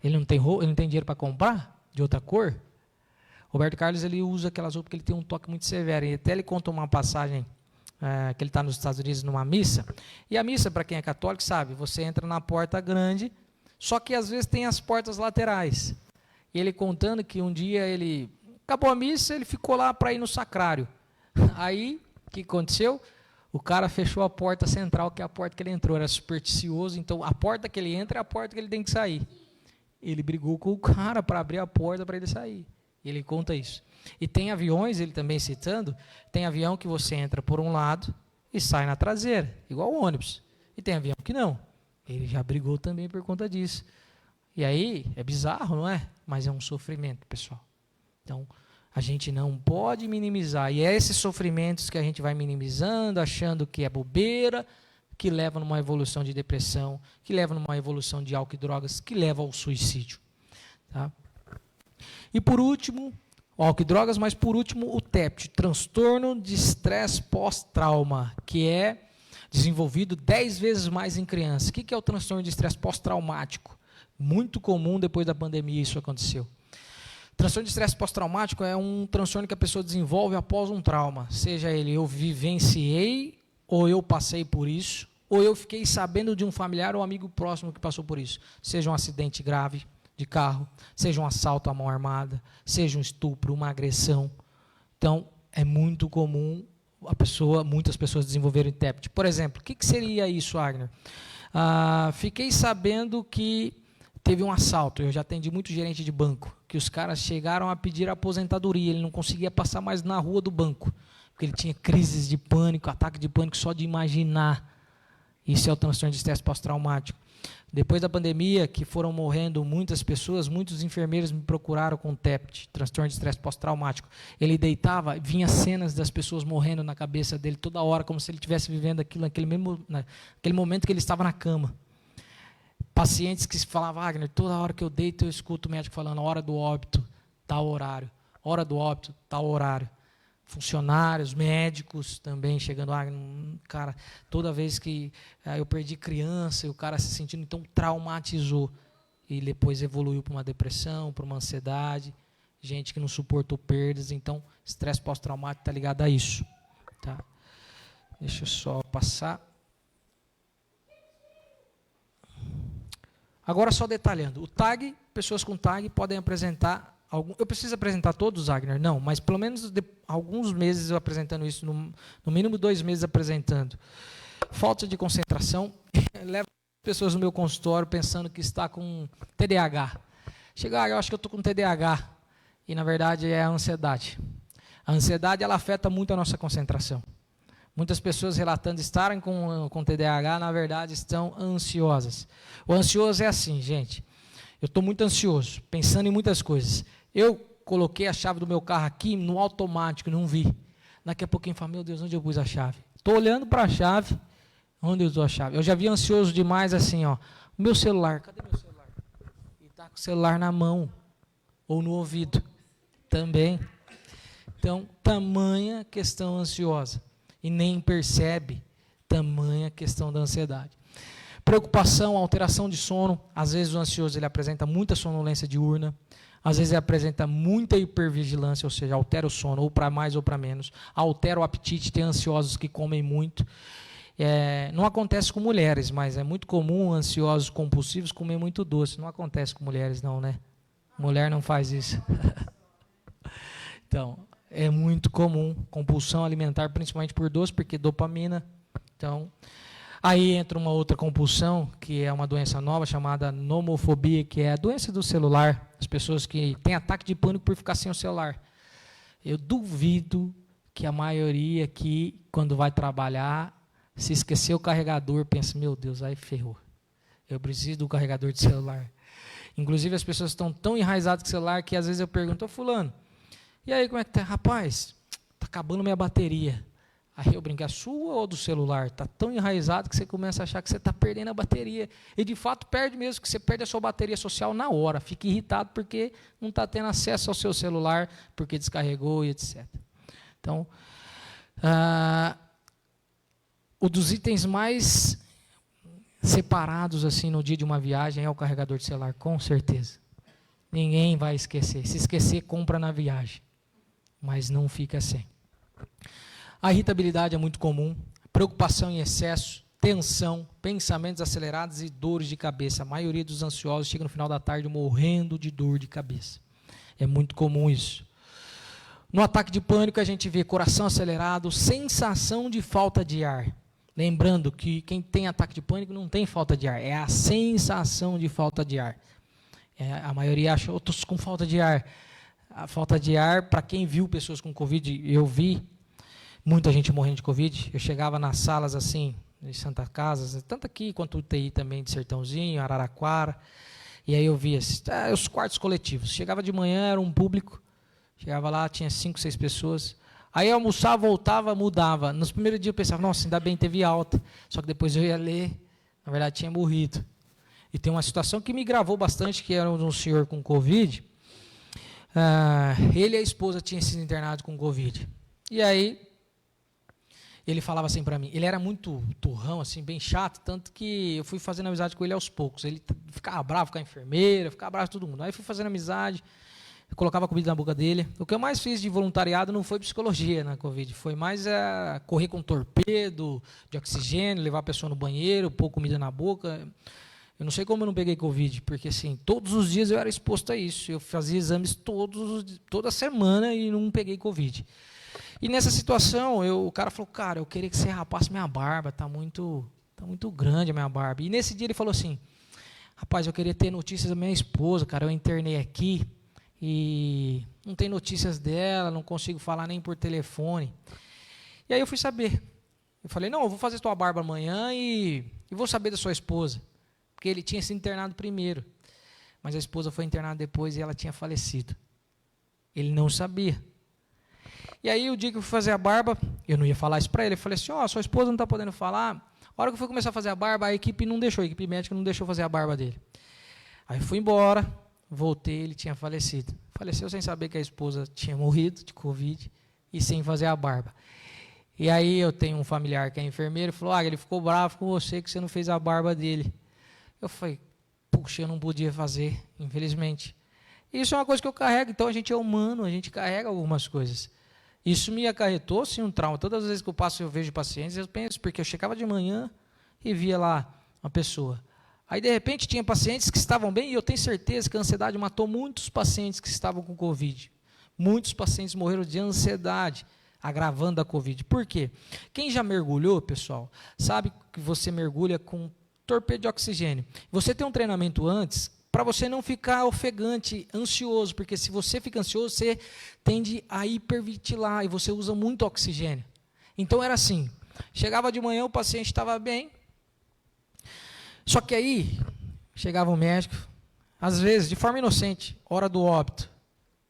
Ele não tem roupa, ele não tem dinheiro para comprar de outra cor? Roberto Carlos, ele usa aquelas roupas porque ele tem um toque muito severo. E até ele conta uma passagem que ele está nos Estados Unidos numa missa. E a missa, para quem é católico, sabe, você entra na porta grande, só que às vezes tem as portas laterais. E ele contando que um dia ele acabou a missa, ele ficou lá para ir no sacrário. Aí, o que aconteceu? O cara fechou a porta central, que é a porta que ele entrou. Era supersticioso, então a porta que ele entra é a porta que ele tem que sair. Ele brigou com o cara para abrir a porta para ele sair. Ele conta isso. E tem aviões, ele também citando, tem avião que você entra por um lado e sai na traseira, igual o ônibus. E tem avião que não. Ele já brigou também por conta disso. E aí, é bizarro, não é? Mas é um sofrimento, pessoal. Então, a gente não pode minimizar. E é esses sofrimentos que a gente vai minimizando, achando que é bobeira, que leva numa evolução de depressão, que leva numa evolução de álcool e drogas, que leva ao suicídio. Tá? E por último, álcool e drogas, mas por último o TEPT, transtorno de estresse pós-trauma, que é desenvolvido 10 vezes mais em crianças. O que é o transtorno de estresse pós-traumático? Muito comum depois da pandemia isso aconteceu. Transtorno de estresse pós-traumático é um transtorno que a pessoa desenvolve após um trauma, seja ele eu vivenciei, ou eu passei por isso, ou eu fiquei sabendo de um familiar ou amigo próximo que passou por isso, seja um acidente grave de carro, seja um assalto à mão armada, seja um estupro, uma agressão. Então, é muito comum muitas pessoas desenvolverem TEPT. Por exemplo, o que seria isso, Agner? Fiquei sabendo que teve um assalto, eu já atendi muito gerente de banco, que os caras chegaram a pedir aposentadoria, ele não conseguia passar mais na rua do banco, porque ele tinha crises de pânico, ataque de pânico só de imaginar. Isso é o transtorno de estresse pós-traumático. Depois da pandemia, que foram morrendo muitas pessoas, muitos enfermeiros me procuraram com TEPT, transtorno de estresse pós-traumático. Ele deitava, vinha cenas das pessoas morrendo na cabeça dele toda hora, como se ele estivesse vivendo aquilo naquele momento que ele estava na cama. Pacientes que falavam, Wagner, toda hora que eu deito eu escuto o médico falando, hora do óbito, tal horário, hora do óbito, tal horário. Funcionários, médicos também chegando, cara, toda vez que eu perdi criança, e o cara se sentindo, então traumatizou. E depois evoluiu para uma depressão, para uma ansiedade, gente que não suportou perdas, então estresse pós-traumático está ligado a isso. Tá? Deixa eu só passar. Agora só detalhando, o TAG, pessoas com TAG podem apresentar eu preciso apresentar todos, Wagner? Não, mas pelo menos alguns meses eu apresentando isso, no mínimo 2 meses apresentando. Falta de concentração, leva pessoas no meu consultório pensando que está com TDAH. Chega, eu acho que eu estou com TDAH, e na verdade é a ansiedade. A ansiedade, ela afeta muito a nossa concentração. Muitas pessoas relatando estarem com TDAH, na verdade, estão ansiosas. O ansioso é assim, gente. Eu estou muito ansioso, pensando em muitas coisas. Eu coloquei a chave do meu carro aqui no automático, não vi. Daqui a pouquinho eu falo, meu Deus, onde eu pus a chave? Estou olhando para a chave, onde eu usou a chave? Eu já vi ansioso demais assim, ó. Meu celular, cadê meu celular? E está com o celular na mão, ou no ouvido, também. Então, tamanha questão ansiosa. E nem percebe tamanha questão da ansiedade. Preocupação, alteração de sono. Às vezes o ansioso ele apresenta muita sonolência diurna. Às vezes ele apresenta muita hipervigilância, ou seja, altera o sono, ou para mais ou para menos. Altera o apetite, tem ansiosos que comem muito. Não acontece com mulheres, mas é muito comum ansiosos compulsivos comer muito doce. Não acontece com mulheres não, né? Mulher não faz isso. Então, é muito comum compulsão alimentar, principalmente por doce, porque dopamina. Então, aí entra uma outra compulsão, que é uma doença nova, chamada nomofobia, que é a doença do celular. As pessoas que têm ataque de pânico por ficar sem o celular. Eu duvido que a maioria aqui, quando vai trabalhar, se esquecer o carregador, pensa, meu Deus, aí ferrou. Eu preciso do carregador de celular. Inclusive, as pessoas estão tão enraizadas com o celular que às vezes eu pergunto, fulano, e aí como é que tá? Rapaz, tá acabando minha bateria. Aí eu brinco, a sua ou do celular? Está tão enraizado que você começa a achar que você está perdendo a bateria. E de fato perde mesmo, que você perde a sua bateria social na hora. Fica irritado porque não está tendo acesso ao seu celular, porque descarregou e etc. Então, um dos itens mais separados assim no dia de uma viagem é o carregador de celular, com certeza. Ninguém vai esquecer. Se esquecer, compra na viagem. Mas não fica sem. A irritabilidade é muito comum, preocupação em excesso, tensão, pensamentos acelerados e dores de cabeça. A maioria dos ansiosos chega no final da tarde morrendo de dor de cabeça. É muito comum isso. No ataque de pânico a gente vê coração acelerado, sensação de falta de ar. Lembrando que quem tem ataque de pânico não tem falta de ar, é a sensação de falta de ar. A maioria acha, eu estou com falta de ar. A falta de ar, para quem viu pessoas com Covid, eu vi muita gente morrendo de Covid. Eu chegava nas salas assim, de Santa Casa, tanto aqui quanto UTI também, de Sertãozinho, Araraquara, e aí eu via os quartos coletivos. Chegava de manhã, era um público, chegava lá, tinha 5, 6 pessoas. Aí eu almoçava, voltava, mudava. Nos primeiros dias eu pensava, nossa, ainda bem teve alta. Só que depois eu ia ler, na verdade tinha morrido. E tem uma situação que me gravou bastante, que era um senhor com Covid. Ele e a esposa tinham sido internados com Covid. E aí, ele falava assim para mim, ele era muito turrão, assim, bem chato, tanto que eu fui fazendo amizade com ele aos poucos. Ele ficava bravo com a enfermeira, ficava bravo com todo mundo. Aí fui fazendo amizade, colocava comida na boca dele. O que eu mais fiz de voluntariado não foi psicologia na Covid, foi mais correr com torpedo de oxigênio, levar a pessoa no banheiro, pôr comida na boca. Eu não sei como eu não peguei Covid, porque assim, todos os dias eu era exposto a isso. Eu fazia exames toda semana e não peguei Covid. E nessa situação, o cara falou, cara, eu queria que você rapasse minha barba, tá muito grande a minha barba. E nesse dia ele falou assim, rapaz, eu queria ter notícias da minha esposa, cara, eu internei aqui e não tem notícias dela, não consigo falar nem por telefone. E aí eu fui saber. Eu falei, não, eu vou fazer tua barba amanhã e vou saber da sua esposa. Porque ele tinha sido internado primeiro, mas a esposa foi internada depois e ela tinha falecido. Ele não sabia. E aí o dia que eu fui fazer a barba, eu não ia falar isso para ele, eu falei assim, sua esposa não está podendo falar. A hora que eu fui começar a fazer a barba, a equipe não deixou, a equipe médica não deixou fazer a barba dele. Aí eu fui embora, voltei, ele tinha falecido. Faleceu sem saber que a esposa tinha morrido de Covid e sem fazer a barba. E aí eu tenho um familiar que é enfermeiro, falou, ele ficou bravo com você que você não fez a barba dele. Eu falei, puxa, eu não podia fazer, infelizmente. Isso é uma coisa que eu carrego, então a gente é humano, a gente carrega algumas coisas. Isso me acarretou, sim, um trauma. Todas as vezes que eu passo, eu vejo pacientes, eu penso, porque eu chegava de manhã e via lá uma pessoa. Aí, de repente, tinha pacientes que estavam bem, e eu tenho certeza que a ansiedade matou muitos pacientes que estavam com Covid. Muitos pacientes morreram de ansiedade, agravando a Covid. Por quê? Quem já mergulhou, pessoal, sabe que você mergulha com torpedo de oxigênio. Você tem um treinamento antes, para você não ficar ofegante, ansioso, porque se você fica ansioso, você tende a hiperventilar, e você usa muito oxigênio. Então, era assim, chegava de manhã, o paciente estava bem, só que aí, chegava o médico, às vezes, de forma inocente, hora do óbito,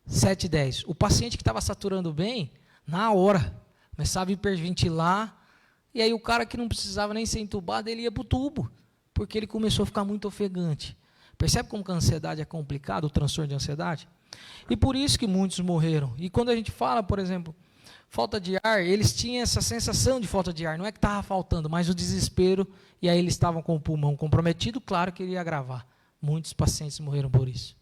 7h10. O paciente que estava saturando bem, na hora, começava a hiperventilar, e aí o cara que não precisava nem ser entubado, ele ia para o tubo, porque ele começou a ficar muito ofegante. Percebe como que a ansiedade é complicada, o transtorno de ansiedade? E por isso que muitos morreram. E quando a gente fala, por exemplo, falta de ar, eles tinham essa sensação de falta de ar, não é que estava faltando, mas o desespero, e aí eles estavam com o pulmão comprometido, claro que ele ia agravar. Muitos pacientes morreram por isso.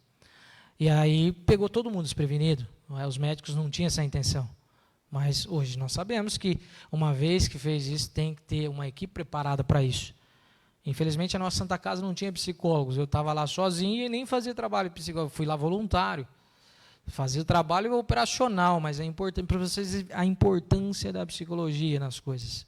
E aí pegou todo mundo desprevenido, não é? Os médicos não tinham essa intenção. Mas hoje nós sabemos que, uma vez que fez isso, tem que ter uma equipe preparada para isso. Infelizmente, a nossa Santa Casa não tinha psicólogos, eu estava lá sozinho e nem fazia trabalho psicológico, fui lá voluntário. Fazia o trabalho operacional, mas é importante para vocês a importância da psicologia nas coisas.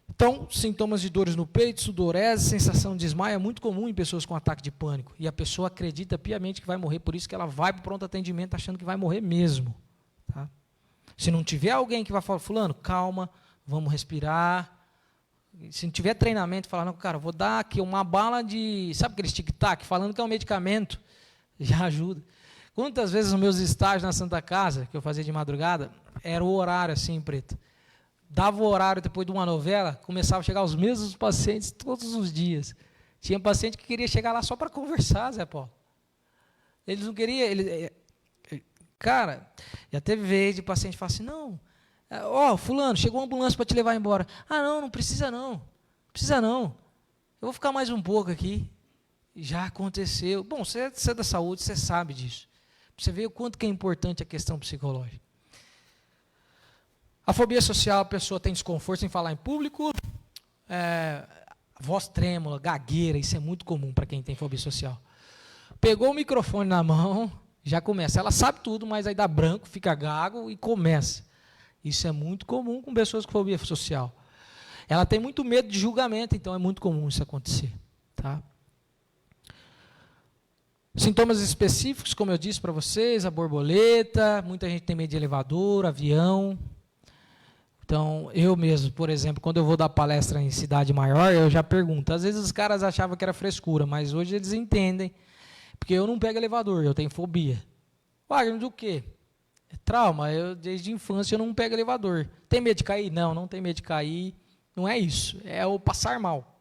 Então, sintomas de dores no peito, sudorese, sensação de desmaio é muito comum em pessoas com ataque de pânico. E a pessoa acredita piamente que vai morrer, por isso que ela vai para o pronto atendimento achando que vai morrer mesmo. Tá? Se não tiver alguém que vai falar, fulano, calma, vamos respirar. Se não tiver treinamento, falar, não, cara, vou dar aqui uma bala de, sabe aquele tic-tac, falando que é um medicamento, já ajuda. Quantas vezes nos meus estágios na Santa Casa, que eu fazia de madrugada, era o horário assim, preto. Dava o horário depois de uma novela, começava a chegar os mesmos pacientes todos os dias. Tinha paciente que queria chegar lá só para conversar, Zé Paulo. Eles não queriam... Cara, já teve vez de paciente falar assim, não, fulano, chegou uma ambulância para te levar embora. Ah, não precisa não. Não precisa não. Eu vou ficar mais um pouco aqui. Já aconteceu. Bom, você é da saúde, você sabe disso. Você vê o quanto que é importante a questão psicológica. A fobia social, a pessoa tem desconforto em falar em público, voz trêmula, gagueira, isso é muito comum para quem tem fobia social. Pegou o microfone na mão, já começa. Ela sabe tudo, mas aí dá branco, fica gago e começa. Isso é muito comum com pessoas com fobia social. Ela tem muito medo de julgamento, então é muito comum isso acontecer. Tá? Sintomas específicos, como eu disse para vocês, a borboleta, muita gente tem medo de elevador, avião. Então, eu mesmo, por exemplo, quando eu vou dar palestra em cidade maior, eu já pergunto. Às vezes os caras achavam que era frescura, mas hoje eles entendem, porque eu não pego elevador, eu tenho fobia. Wagner, do quê? É trauma, desde a infância eu não pego elevador. Tem medo de cair? Não, não tem medo de cair. Não é isso, é o passar mal.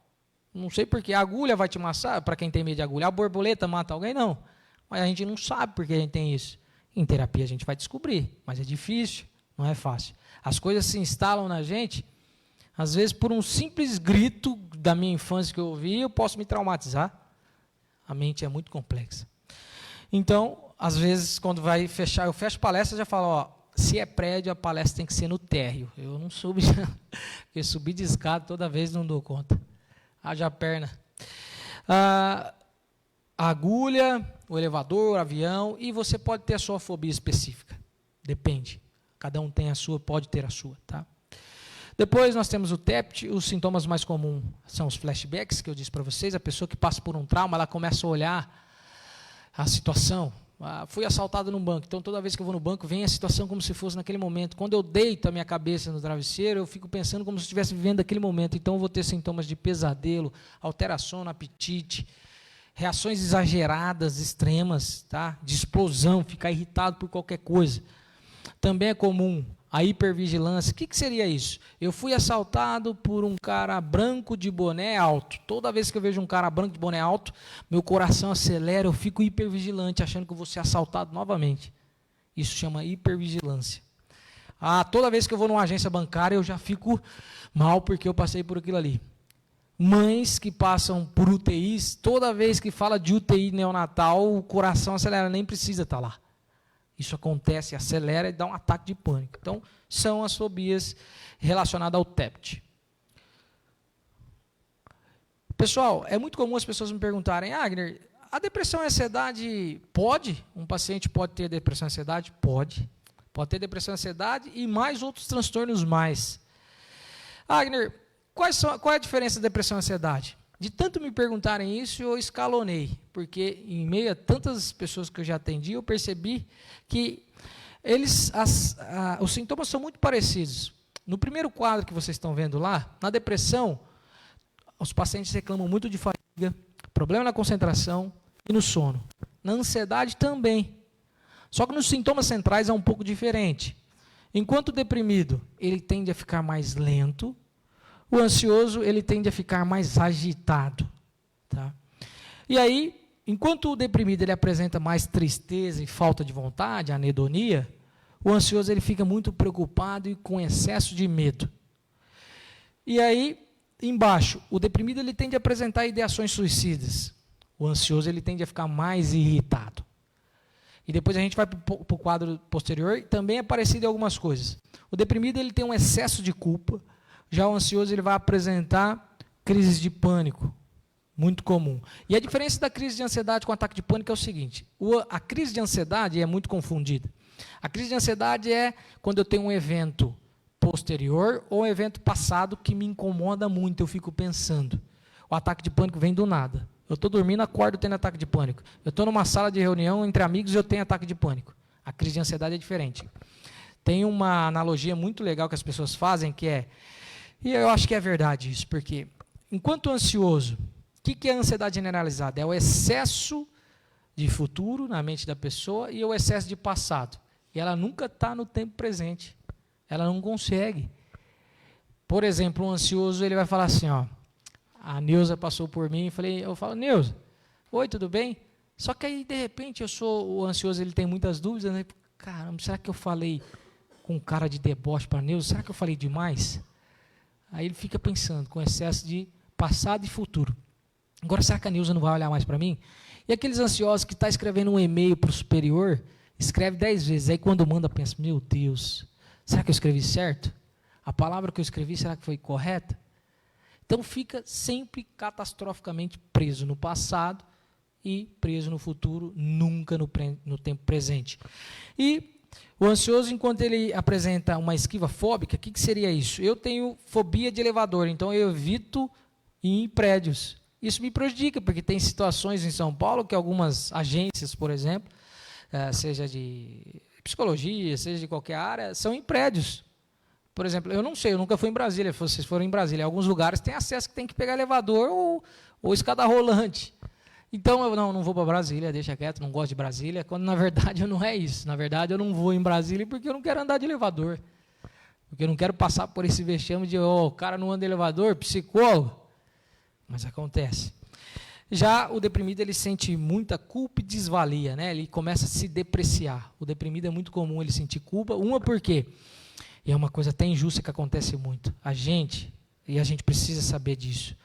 Não sei por quê. A agulha vai te matar, para quem tem medo de agulha. A borboleta mata alguém? Não. Mas a gente não sabe por que a gente tem isso. Em terapia a gente vai descobrir, mas é difícil, não é fácil. As coisas se instalam na gente, às vezes por um simples grito da minha infância que eu ouvi, eu posso me traumatizar. A mente é muito complexa. Então, às vezes, quando vai fechar, eu fecho palestra e já falo, se é prédio, a palestra tem que ser no térreo. Eu não subo, porque subir de escada toda vez não dou conta. Haja perna. A agulha, o elevador, o avião, e você pode ter a sua fobia específica. Depende. Cada um tem a sua, pode ter a sua. Tá? Depois nós temos o TEPT, os sintomas mais comuns são os flashbacks, que eu disse para vocês, a pessoa que passa por um trauma, ela começa a olhar a situação. Fui assaltado num banco, então toda vez que eu vou no banco, vem a situação como se fosse naquele momento. Quando eu deito a minha cabeça no travesseiro, eu fico pensando como se estivesse vivendo aquele momento. Então eu vou ter sintomas de pesadelo, alteração no apetite, reações exageradas, extremas, tá? De explosão, ficar irritado por qualquer coisa. Também é comum a hipervigilância. O que seria isso? Eu fui assaltado por um cara branco de boné alto. Toda vez que eu vejo um cara branco de boné alto, meu coração acelera, eu fico hipervigilante, achando que eu vou ser assaltado novamente. Isso chama hipervigilância. Toda vez que eu vou numa agência bancária, eu já fico mal porque eu passei por aquilo ali. Mães que passam por UTIs, toda vez que fala de UTI neonatal, o coração acelera, nem precisa estar lá. Isso acontece, acelera e dá um ataque de pânico. Então, são as fobias relacionadas ao TEPT. Pessoal, é muito comum as pessoas me perguntarem, Agner, a depressão e a ansiedade pode? Um paciente pode ter depressão e ansiedade? Pode. Pode ter depressão e ansiedade e mais outros transtornos mais. Agner, qual é a diferença da depressão e ansiedade? De tanto me perguntarem isso, eu escalonei, porque em meio a tantas pessoas que eu já atendi, eu percebi que os sintomas são muito parecidos. No primeiro quadro que vocês estão vendo lá, na depressão, os pacientes reclamam muito de fadiga, problema na concentração e no sono. Na ansiedade também. Só que nos sintomas centrais é um pouco diferente. Enquanto o deprimido, ele tende a ficar mais lento, o ansioso, ele tende a ficar mais agitado. Tá? E aí, enquanto o deprimido ele apresenta mais tristeza e falta de vontade, anedonia, o ansioso ele fica muito preocupado e com excesso de medo. E aí, embaixo, o deprimido ele tende a apresentar ideações suicidas. O ansioso ele tende a ficar mais irritado. E depois a gente vai para o quadro posterior, também é parecido em algumas coisas. O deprimido ele tem um excesso de culpa, já o ansioso ele vai apresentar crises de pânico, muito comum. E a diferença da crise de ansiedade com o ataque de pânico é o seguinte, a crise de ansiedade é muito confundida. A crise de ansiedade é quando eu tenho um evento posterior ou um evento passado que me incomoda muito, eu fico pensando. O ataque de pânico vem do nada. Eu estou dormindo, acordo tendo ataque de pânico. Eu estou numa sala de reunião entre amigos e eu tenho ataque de pânico. A crise de ansiedade é diferente. Tem uma analogia muito legal que as pessoas fazem, que é, e eu acho que é verdade isso, porque enquanto ansioso, o que é a ansiedade generalizada? É o excesso de futuro na mente da pessoa e o excesso de passado. E ela nunca está no tempo presente. Ela não consegue. Por exemplo, um ansioso, ele vai falar assim, ó, a Neuza passou por mim, eu falo, Neuza, oi, tudo bem? Só que aí, de repente, o ansioso, ele tem muitas dúvidas, né? Caramba, será que eu falei com cara de deboche para a Neuza? Será que eu falei demais? Aí ele fica pensando, com excesso de passado e futuro. Agora, será que a Neuza não vai olhar mais para mim? E aqueles ansiosos que estão escrevendo um e-mail para o superior, escreve 10 vezes, aí quando manda, pensa, meu Deus, será que eu escrevi certo? A palavra que eu escrevi, será que foi correta? Então fica sempre catastroficamente preso no passado e preso no futuro, nunca no tempo presente. E o ansioso, enquanto ele apresenta uma esquiva fóbica, o que seria isso? Eu tenho fobia de elevador, então eu evito ir em prédios. Isso me prejudica, porque tem situações em São Paulo que algumas agências, por exemplo, seja de psicologia, seja de qualquer área, são em prédios. Por exemplo, eu não sei, eu nunca fui em Brasília, se vocês forem em Brasília, em alguns lugares tem acesso que tem que pegar elevador ou escada rolante. Então, eu não vou para Brasília, deixa quieto, não gosto de Brasília, quando na verdade não é isso. Na verdade, eu não vou em Brasília porque eu não quero andar de elevador. Porque eu não quero passar por esse vexame de, o cara não anda de elevador, psicólogo. Mas acontece. Já o deprimido, ele sente muita culpa e desvalia, né? Ele começa a se depreciar. O deprimido é muito comum ele sentir culpa. Uma, por quê? E é uma coisa até injusta que acontece muito. A gente precisa saber disso.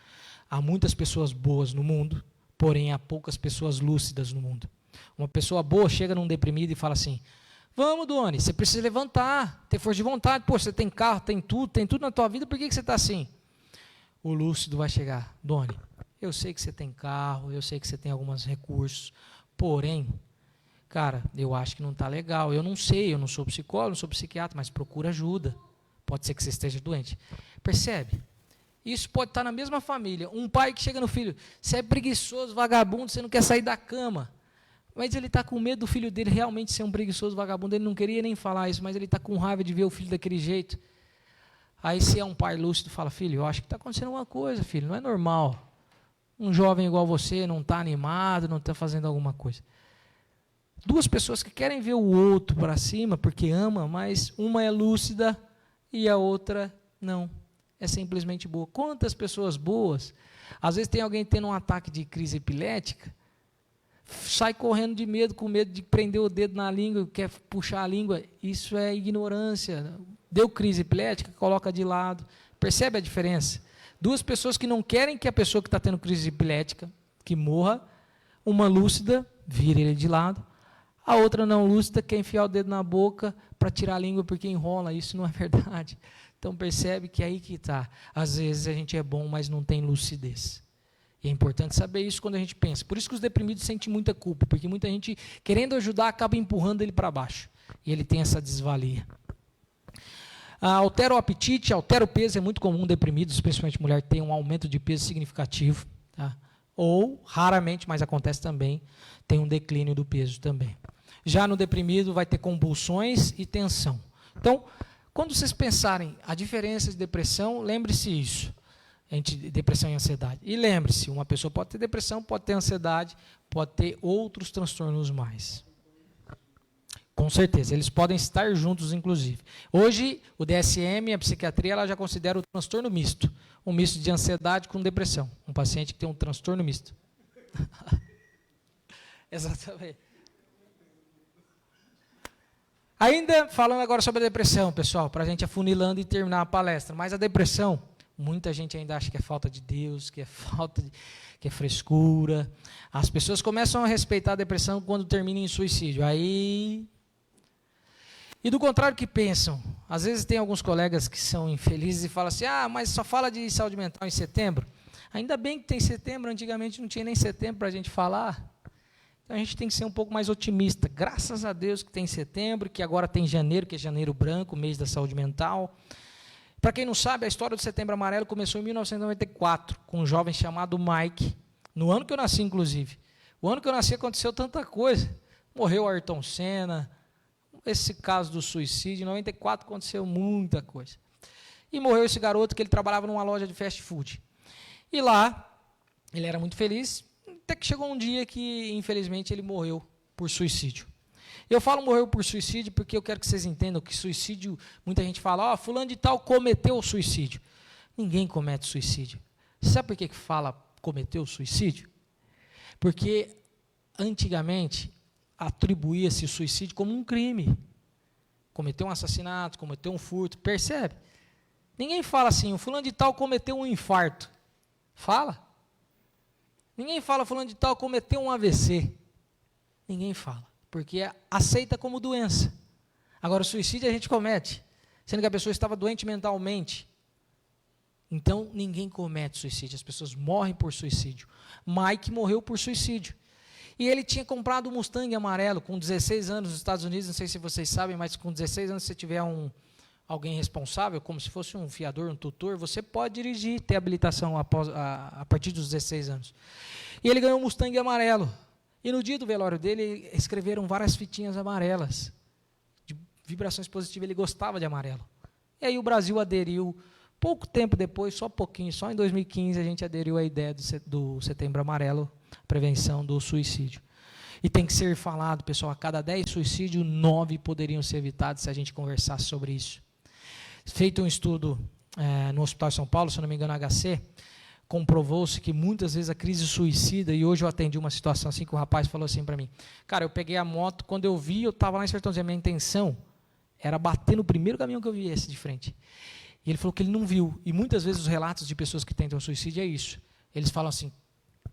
Há muitas pessoas boas no mundo, porém há poucas pessoas lúcidas no mundo. Uma pessoa boa chega num deprimido e fala assim, vamos, Doni, você precisa levantar, ter força de vontade, pô, você tem carro, tem tudo na tua vida, por que você está assim? O lúcido vai chegar, Doni, eu sei que você tem carro, eu sei que você tem alguns recursos, porém, cara, eu acho que não está legal, eu não sei, eu não sou psicólogo, não sou psiquiatra, mas procura ajuda. Pode ser que você esteja doente. Percebe? Isso pode estar na mesma família. Um pai que chega no filho, você é preguiçoso, vagabundo, você não quer sair da cama. Mas ele está com medo do filho dele realmente ser um preguiçoso, vagabundo, ele não queria nem falar isso, mas ele está com raiva de ver o filho daquele jeito. Aí se é um pai lúcido, fala, filho, eu acho que está acontecendo alguma coisa, filho, não é normal. Um jovem igual você não está animado, não está fazendo alguma coisa. Duas pessoas que querem ver o outro para cima, porque ama, mas uma é lúcida e a outra não. É simplesmente boa. Quantas pessoas boas, às vezes tem alguém tendo um ataque de crise epilética, sai correndo de medo, com medo de prender o dedo na língua, quer puxar a língua. Isso é ignorância. Deu crise epilética, coloca de lado. Percebe a diferença? Duas pessoas que não querem que a pessoa que está tendo crise epilética, que morra, uma lúcida, vira ele de lado, a outra não lúcida quer enfiar o dedo na boca para tirar a língua porque enrola. Isso não é verdade. Então percebe que é aí que está. Às vezes a gente é bom, mas não tem lucidez. E é importante saber isso quando a gente pensa. Por isso que os deprimidos sentem muita culpa, porque muita gente, querendo ajudar, acaba empurrando ele para baixo. E ele tem essa desvalia. Altera o apetite, altera o peso. É muito comum deprimidos, principalmente mulher, ter um aumento de peso significativo. Tá? Ou, raramente, mas acontece também, tem um declínio do peso também. Já no deprimido vai ter convulsões e tensão. Então, quando vocês pensarem a diferença de depressão, lembre-se isso, entre depressão e ansiedade. E lembre-se, uma pessoa pode ter depressão, pode ter ansiedade, pode ter outros transtornos mais. Com certeza, eles podem estar juntos, inclusive. Hoje, o DSM, a psiquiatria, ela já considera o transtorno misto. Um misto de ansiedade com depressão. Um paciente que tem um transtorno misto. Exatamente. Ainda falando agora sobre a depressão, pessoal, para a gente afunilando e terminar a palestra. Mas a depressão, muita gente ainda acha que é falta de Deus, que é frescura. As pessoas começam a respeitar a depressão quando termina em suicídio. Aí... E do contrário que pensam, às vezes tem alguns colegas que são infelizes e falam assim, mas só fala de saúde mental em setembro. Ainda bem que tem setembro, antigamente não tinha nem setembro para a gente falar. Então a gente tem que ser um pouco mais otimista. Graças a Deus que tem setembro, que agora tem janeiro, que é janeiro branco, mês da saúde mental. Para quem não sabe, a história do Setembro Amarelo começou em 1994, com um jovem chamado Mike, no ano que eu nasci, inclusive. O ano que eu nasci aconteceu tanta coisa. Morreu Ayrton Senna, esse caso do suicídio, em 94 aconteceu muita coisa. E morreu esse garoto que ele trabalhava numa loja de fast food. E lá, ele era muito feliz, até que chegou um dia que, infelizmente, ele morreu por suicídio. Eu falo morreu por suicídio porque eu quero que vocês entendam que suicídio, muita gente fala, fulano de tal cometeu suicídio. Ninguém comete suicídio. Sabe por que fala cometeu suicídio? Porque, antigamente, atribuía-se o suicídio como um crime. Cometeu um assassinato, cometeu um furto, percebe? Ninguém fala assim, o fulano de tal cometeu um infarto. Fala? Ninguém fala fulano de tal cometeu um AVC. Ninguém fala, porque aceita como doença. Agora, o suicídio a gente comete, sendo que a pessoa estava doente mentalmente. Então, ninguém comete suicídio, as pessoas morrem por suicídio. Mike morreu por suicídio. E ele tinha comprado um Mustang amarelo com 16 anos nos Estados Unidos, não sei se vocês sabem, mas com 16 anos, se você tiver alguém responsável, como se fosse um fiador, um tutor, você pode dirigir, ter habilitação a partir dos 16 anos. E ele ganhou um Mustang amarelo. E no dia do velório dele, escreveram várias fitinhas amarelas, de vibrações positivas, ele gostava de amarelo. E aí o Brasil aderiu, pouco tempo depois, só pouquinho, só em 2015, a gente aderiu à ideia do Setembro Amarelo, prevenção do suicídio. E tem que ser falado, pessoal, a cada 10 suicídios, 9 poderiam ser evitados se a gente conversasse sobre isso. Feito um estudo no Hospital de São Paulo, se não me engano, HC, comprovou-se que muitas vezes a crise suicida, e hoje eu atendi uma situação assim que o rapaz falou assim para mim, cara, eu peguei a moto, quando eu vi, eu estava lá em Sertãozinho, a minha intenção era bater no primeiro caminhão que eu vi esse de frente. E ele falou que ele não viu. E muitas vezes os relatos de pessoas que tentam suicídio é isso. Eles falam assim,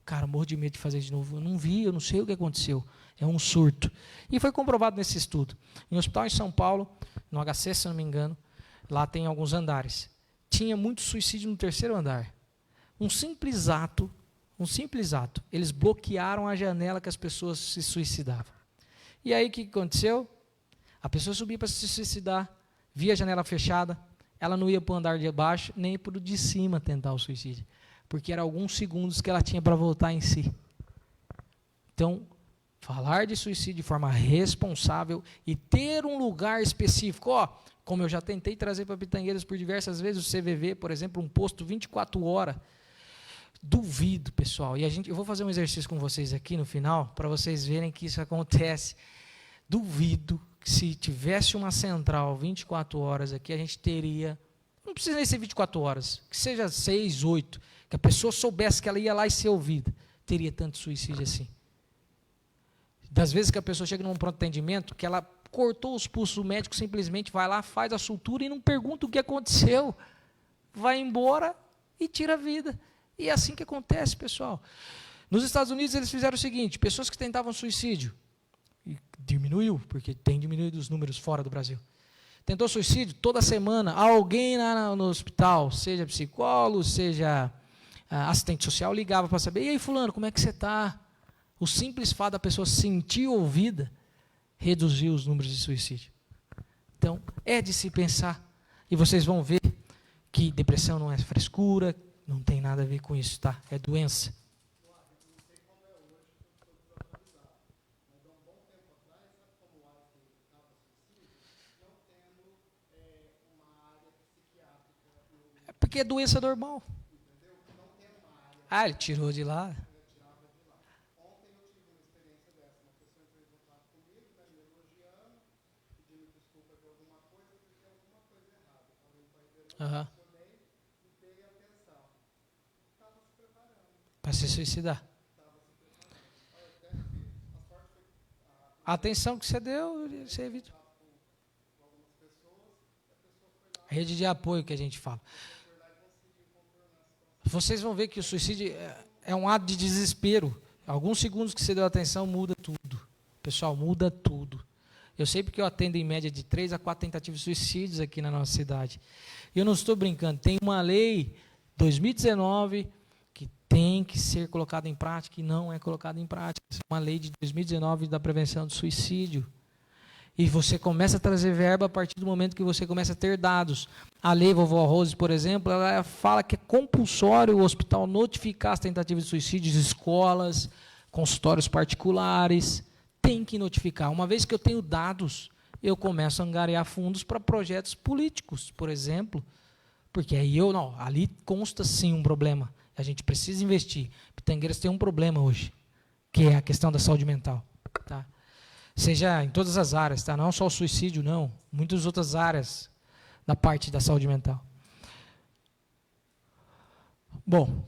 cara, morro de medo de fazer de novo. Eu não vi, eu não sei o que aconteceu. É um surto. E foi comprovado nesse estudo. Em um hospital em São Paulo, no HC, se não me engano, lá tem alguns andares. Tinha muito suicídio no terceiro andar. Um simples ato, eles bloquearam a janela que as pessoas se suicidavam. E aí o que aconteceu? A pessoa subia para se suicidar, via a janela fechada, ela não ia para o andar de baixo, nem para o de cima tentar o suicídio, porque eram alguns segundos que ela tinha para voltar em si. Então, falar de suicídio de forma responsável e ter um lugar específico, como eu já tentei trazer para Pitangueiras por diversas vezes, o CVV, por exemplo, um posto 24 horas, duvido, pessoal, e eu vou fazer um exercício com vocês aqui no final, para vocês verem que isso acontece, duvido que se tivesse uma central 24 horas aqui, a gente teria, não precisa nem ser 24 horas, que seja 6, 8, que a pessoa soubesse que ela ia lá e ser ouvida, teria tanto suicídio assim. Das vezes que a pessoa chega num pronto atendimento, que ela cortou os pulsos, o médico simplesmente vai lá, faz a sutura e não pergunta o que aconteceu, vai embora e tira a vida. E é assim que acontece, pessoal. Nos Estados Unidos eles fizeram o seguinte, pessoas que tentavam suicídio, e diminuiu, porque tem diminuído os números fora do Brasil. Tentou suicídio, toda semana, alguém lá no hospital, seja psicólogo, seja assistente social ligava para saber, e aí fulano, como é que você está? O simples fato da pessoa se sentir ouvida reduziu os números de suicídio. Então, é de se pensar. E vocês vão ver que depressão não é frescura, não tem nada a ver com isso, tá? É doença. É porque é doença normal. Ah, ele tirou de lá. Uhum. Para se suicidar. A atenção que você deu, você evita. Rede de apoio que a gente fala. Vocês vão ver que o suicídio é um ato de desespero. Alguns segundos que você deu atenção muda tudo. Pessoal, muda tudo. Eu sei porque eu atendo em média de 3 a 4 tentativas de suicídios aqui na nossa cidade. E eu não estou brincando. Tem uma lei, 2019, que tem que ser colocada em prática e não é colocada em prática. Uma lei de 2019 da prevenção do suicídio. E você começa a trazer verba a partir do momento que você começa a ter dados. A lei Vovó Rose, por exemplo, ela fala que é compulsório o hospital notificar as tentativas de suicídio, escolas, consultórios particulares. Tem que notificar. Uma vez que eu tenho dados, eu começo a angariar fundos para projetos políticos, por exemplo. Porque aí ali consta sim um problema. A gente precisa investir. Pitangueiras tem um problema hoje, que é a questão da saúde mental. Tá? Seja em todas as áreas, tá? Não só o suicídio, não. Muitas outras áreas da parte da saúde mental. Bom,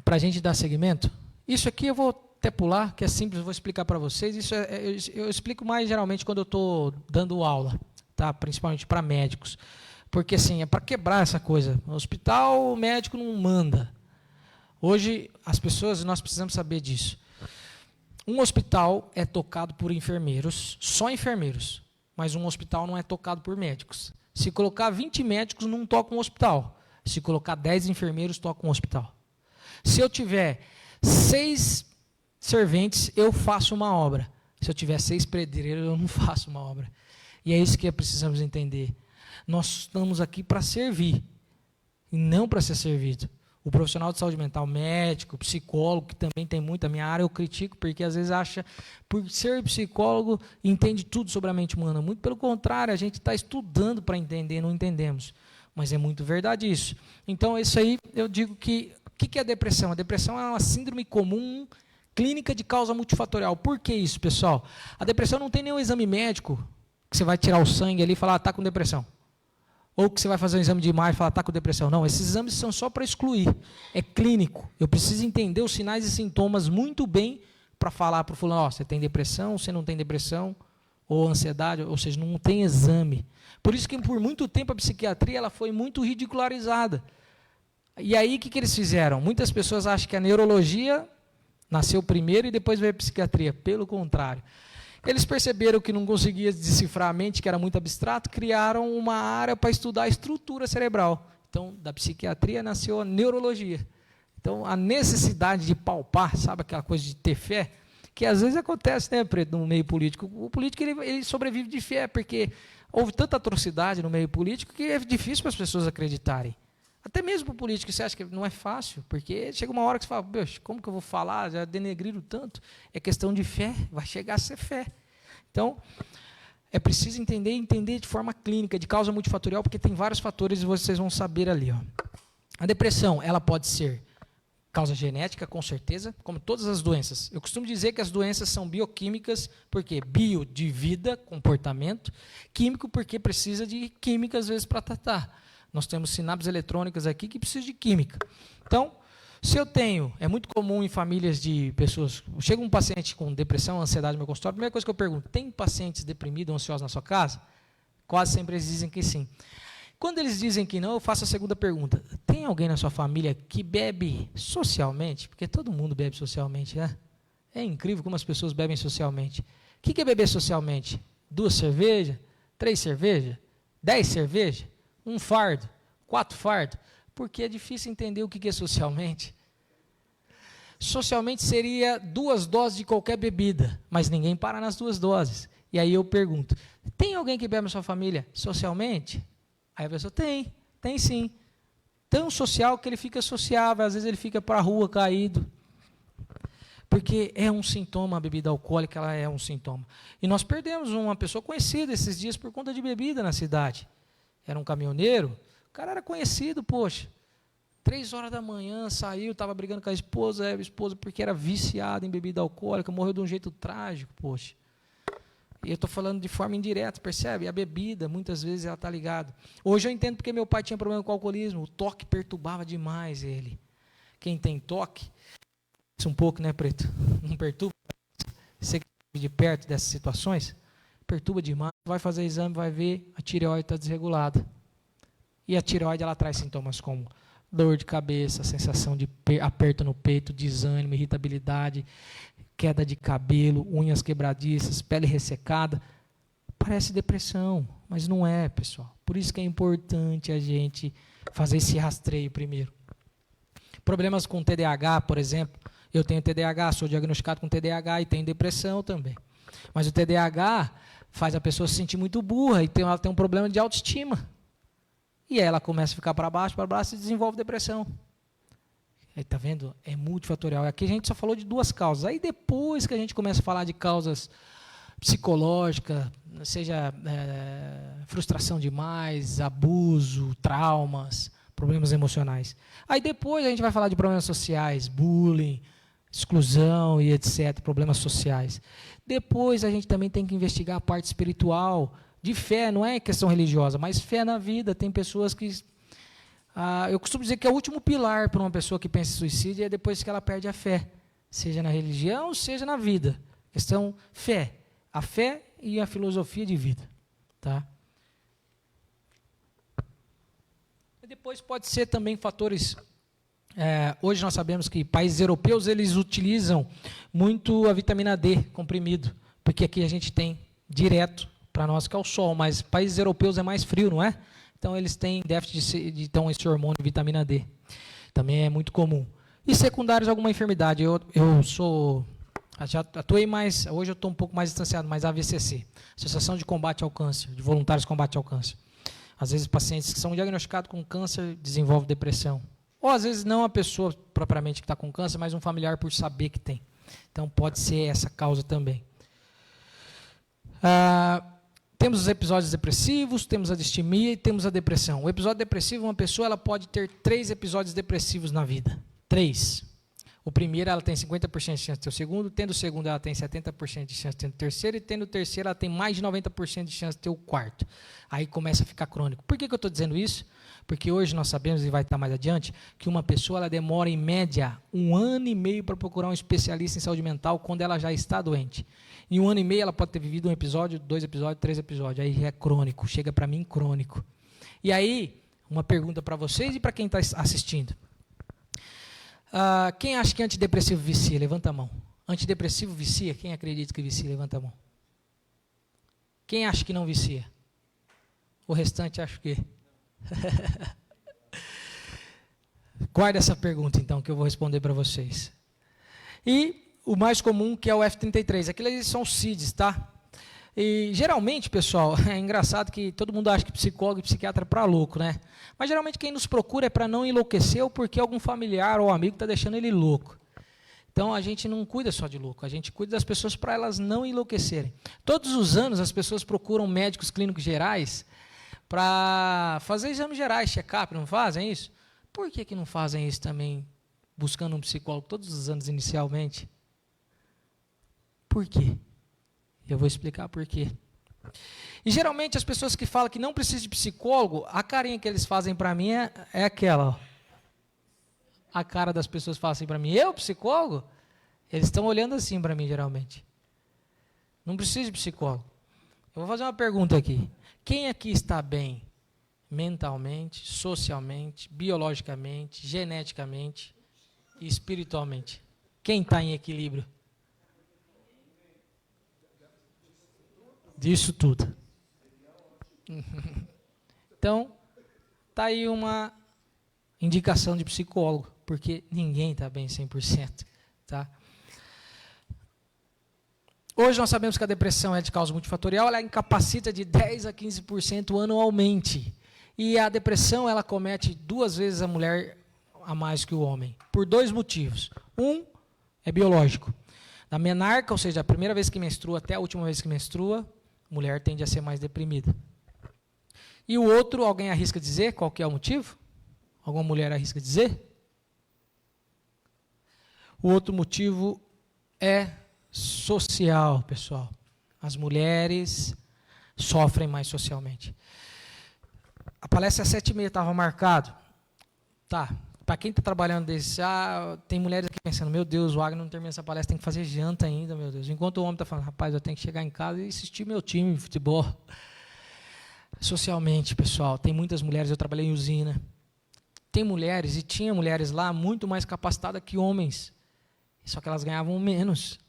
para a gente dar seguimento, isso aqui eu vou até pular, que é simples, eu vou explicar para vocês. Isso eu explico mais geralmente quando eu estou dando aula, tá? Principalmente para médicos. Porque assim, é para quebrar essa coisa. No hospital, o médico não manda. Hoje, as pessoas, nós precisamos saber disso. Um hospital é tocado por enfermeiros, só enfermeiros, mas um hospital não é tocado por médicos. Se colocar 20 médicos, não toca um hospital. Se colocar 10 enfermeiros, toca um hospital. Se eu tiver 6 serventes, eu faço uma obra. Se eu tiver 6 pedreiros, eu não faço uma obra. E é isso que precisamos entender. Nós estamos aqui para servir, e não para ser servido. O profissional de saúde mental, médico, psicólogo, que também tem muito, a minha área eu critico, porque às vezes acha, por ser psicólogo, entende tudo sobre a mente humana. Muito pelo contrário, a gente está estudando para entender, não entendemos. Mas é muito verdade isso. Então, isso aí, eu digo que, o que é a depressão? A depressão é uma síndrome comum, clínica de causa multifatorial. Por que isso, pessoal? A depressão não tem nenhum exame médico, que você vai tirar o sangue ali e falar, está com depressão. Ou que você vai fazer um exame de imagem e falar, está com depressão. Não, esses exames são só para excluir. É clínico. Eu preciso entender os sinais e sintomas muito bem para falar para o fulano, você tem depressão, você não tem depressão, ou ansiedade, ou seja, não tem exame. Por isso que por muito tempo a psiquiatria ela foi muito ridicularizada. E aí o que eles fizeram? Muitas pessoas acham que a neurologia nasceu primeiro e depois veio a psiquiatria. Pelo contrário. Eles perceberam que não conseguia decifrar a mente, que era muito abstrato, criaram uma área para estudar a estrutura cerebral. Então, da psiquiatria nasceu a neurologia. Então, a necessidade de palpar, sabe aquela coisa de ter fé, que às vezes acontece, né, Preto, no meio político. O político ele sobrevive de fé, porque houve tanta atrocidade no meio político que é difícil para as pessoas acreditarem. Até mesmo para o político, você acha que não é fácil, porque chega uma hora que você fala, como que eu vou falar, já denegriram tanto, é questão de fé, vai chegar a ser fé. Então, é preciso entender de forma clínica, de causa multifatorial, porque tem vários fatores e vocês vão saber ali. Ó. A depressão, ela pode ser causa genética, com certeza, como todas as doenças. Eu costumo dizer que as doenças são bioquímicas, porque bio, de vida, comportamento, químico, porque precisa de química, às vezes, para tratar. Nós temos sinapses eletrônicas aqui que precisam de química. Então, se eu tenho, é muito comum em famílias de pessoas, chega um paciente com depressão, ansiedade no meu consultório, a primeira coisa que eu pergunto, tem pacientes deprimidos ou ansiosos na sua casa? Quase sempre eles dizem que sim. Quando eles dizem que não, eu faço a segunda pergunta, tem alguém na sua família que bebe socialmente? Porque todo mundo bebe socialmente, né? É incrível como as pessoas bebem socialmente. O que é beber socialmente? 2 cervejas? 3 cervejas? 10 cervejas? 1 fardo, 4 fardos. Porque é difícil entender o que é socialmente. Socialmente seria 2 doses de qualquer bebida, mas ninguém para nas 2 doses. E aí eu pergunto, tem alguém que bebe na sua família socialmente? Aí a pessoa, tem sim. Tão social que ele fica sociável, às vezes ele fica para a rua caído. Porque é um sintoma, a bebida alcoólica, ela é um sintoma. E nós perdemos uma pessoa conhecida esses dias por conta de bebida na cidade. Era um caminhoneiro, o cara era conhecido, poxa. 3 horas da manhã, saiu, estava brigando com a esposa porque era viciado em bebida alcoólica, morreu de um jeito trágico, poxa. E eu estou falando de forma indireta, percebe? A bebida, muitas vezes, ela está ligada. Hoje eu entendo porque meu pai tinha problema com o alcoolismo, o toque perturbava demais ele. Quem tem toque, um pouco, né, Preto? Não perturba? Você que vive de perto dessas situações, perturba demais, vai fazer exame, vai ver, a tireoide está desregulada. E a tireoide, ela traz sintomas como dor de cabeça, sensação de aperto no peito, desânimo, irritabilidade, queda de cabelo, unhas quebradiças, pele ressecada. Parece depressão, mas não é, pessoal. Por isso que é importante a gente fazer esse rastreio primeiro. Problemas com TDAH, por exemplo. Eu tenho TDAH, sou diagnosticado com TDAH e tenho depressão também. Mas o TDAH faz a pessoa se sentir muito burra e ela tem um problema de autoestima. E aí ela começa a ficar para baixo e desenvolve depressão. Está vendo? É multifatorial. Aqui a gente só falou de 2 causas. Aí depois que a gente começa a falar de causas psicológicas, seja frustração demais, abuso, traumas, problemas emocionais. Aí depois a gente vai falar de problemas sociais, bullying, exclusão e etc., problemas sociais. Depois a gente também tem que investigar a parte espiritual, de fé, não é questão religiosa, mas fé na vida. Tem pessoas que... eu costumo dizer que é o último pilar para uma pessoa que pensa em suicídio é depois que ela perde a fé, seja na religião, seja na vida. Questão fé. A fé e a filosofia de vida. Tá? E depois pode ser também fatores... hoje nós sabemos que países europeus eles utilizam muito a vitamina D comprimido, porque aqui a gente tem direto para nós que é o sol, mas países europeus é mais frio, não é? Então eles têm déficit de então, esse hormônio de vitamina D. Também é muito comum. E secundários a alguma enfermidade. Eu já atuei mais, hoje eu estou um pouco mais distanciado, mas AVCC, Associação de Combate ao Câncer, de Voluntários de Combate ao Câncer. Às vezes pacientes que são diagnosticados com câncer desenvolvem depressão. Ou às vezes não a pessoa propriamente que está com câncer, mas um familiar por saber que tem. Então pode ser essa causa também. Temos os episódios depressivos, temos a distimia e temos a depressão. O episódio depressivo, uma pessoa ela pode ter 3 episódios depressivos na vida. 3. O primeiro ela tem 50% de chance de ter o segundo, tendo o segundo ela tem 70% de chance de ter o terceiro, e tendo o terceiro ela tem mais de 90% de chance de ter o quarto. Aí começa a ficar crônico. Por que eu estou dizendo isso? Porque hoje nós sabemos, e vai estar mais adiante, que uma pessoa ela demora em média 1 ano e meio para procurar um especialista em saúde mental quando ela já está doente. Em 1 ano e meio ela pode ter vivido 1 episódio, 2 episódios, 3 episódios. Aí é crônico, chega para mim crônico. E aí, uma pergunta para vocês e para quem está assistindo. Quem acha que antidepressivo vicia? Levanta a mão. Antidepressivo vicia? Quem acredita que vicia? Levanta a mão. Quem acha que não vicia? O restante acha o quê? Guarda essa pergunta, então, que eu vou responder para vocês. E o mais comum, que é o F33. Aqueles são os CIDs, tá? E, geralmente, pessoal, é engraçado que todo mundo acha que psicólogo e psiquiatra é para louco, né? Mas, geralmente, quem nos procura é para não enlouquecer ou porque algum familiar ou amigo está deixando ele louco. Então, a gente não cuida só de louco, a gente cuida das pessoas para elas não enlouquecerem. Todos os anos, as pessoas procuram médicos clínicos gerais para fazer exames gerais, check-up, não fazem isso? Por que não fazem isso também, buscando um psicólogo todos os anos inicialmente? Por quê? Eu vou explicar por quê. E geralmente as pessoas que falam que não precisa de psicólogo, a carinha que eles fazem para mim é aquela. Ó. A cara das pessoas fala assim para mim, eu psicólogo? Eles estão olhando assim para mim geralmente. Não precisa de psicólogo. Eu vou fazer uma pergunta aqui. Quem aqui está bem mentalmente, socialmente, biologicamente, geneticamente e espiritualmente? Quem está em equilíbrio? Disso tudo. Então, está aí uma indicação de psicólogo, porque ninguém está bem 100%. Tá? Hoje nós sabemos que a depressão é de causa multifatorial, ela incapacita de 10 a 15% anualmente. E a depressão, ela comete 2 vezes a mulher a mais que o homem, por 2 motivos. Um é biológico. Da menarca, ou seja, a primeira vez que menstrua até a última vez que menstrua, a mulher tende a ser mais deprimida. E o outro, alguém arrisca dizer qual que é o motivo? Alguma mulher arrisca dizer? O outro motivo é social, pessoal. As mulheres sofrem mais socialmente. A palestra às 7h30 estava marcado. Tá. Para quem está trabalhando desse, tem mulheres aqui pensando, meu Deus, o Wagner não termina essa palestra, tem que fazer janta ainda, meu Deus. Enquanto o homem está falando, rapaz, eu tenho que chegar em casa e assistir meu time de futebol. Socialmente, pessoal, tem muitas mulheres, eu trabalhei em usina. Tem mulheres, e tinha mulheres lá muito mais capacitadas que homens. Só que elas ganhavam menos.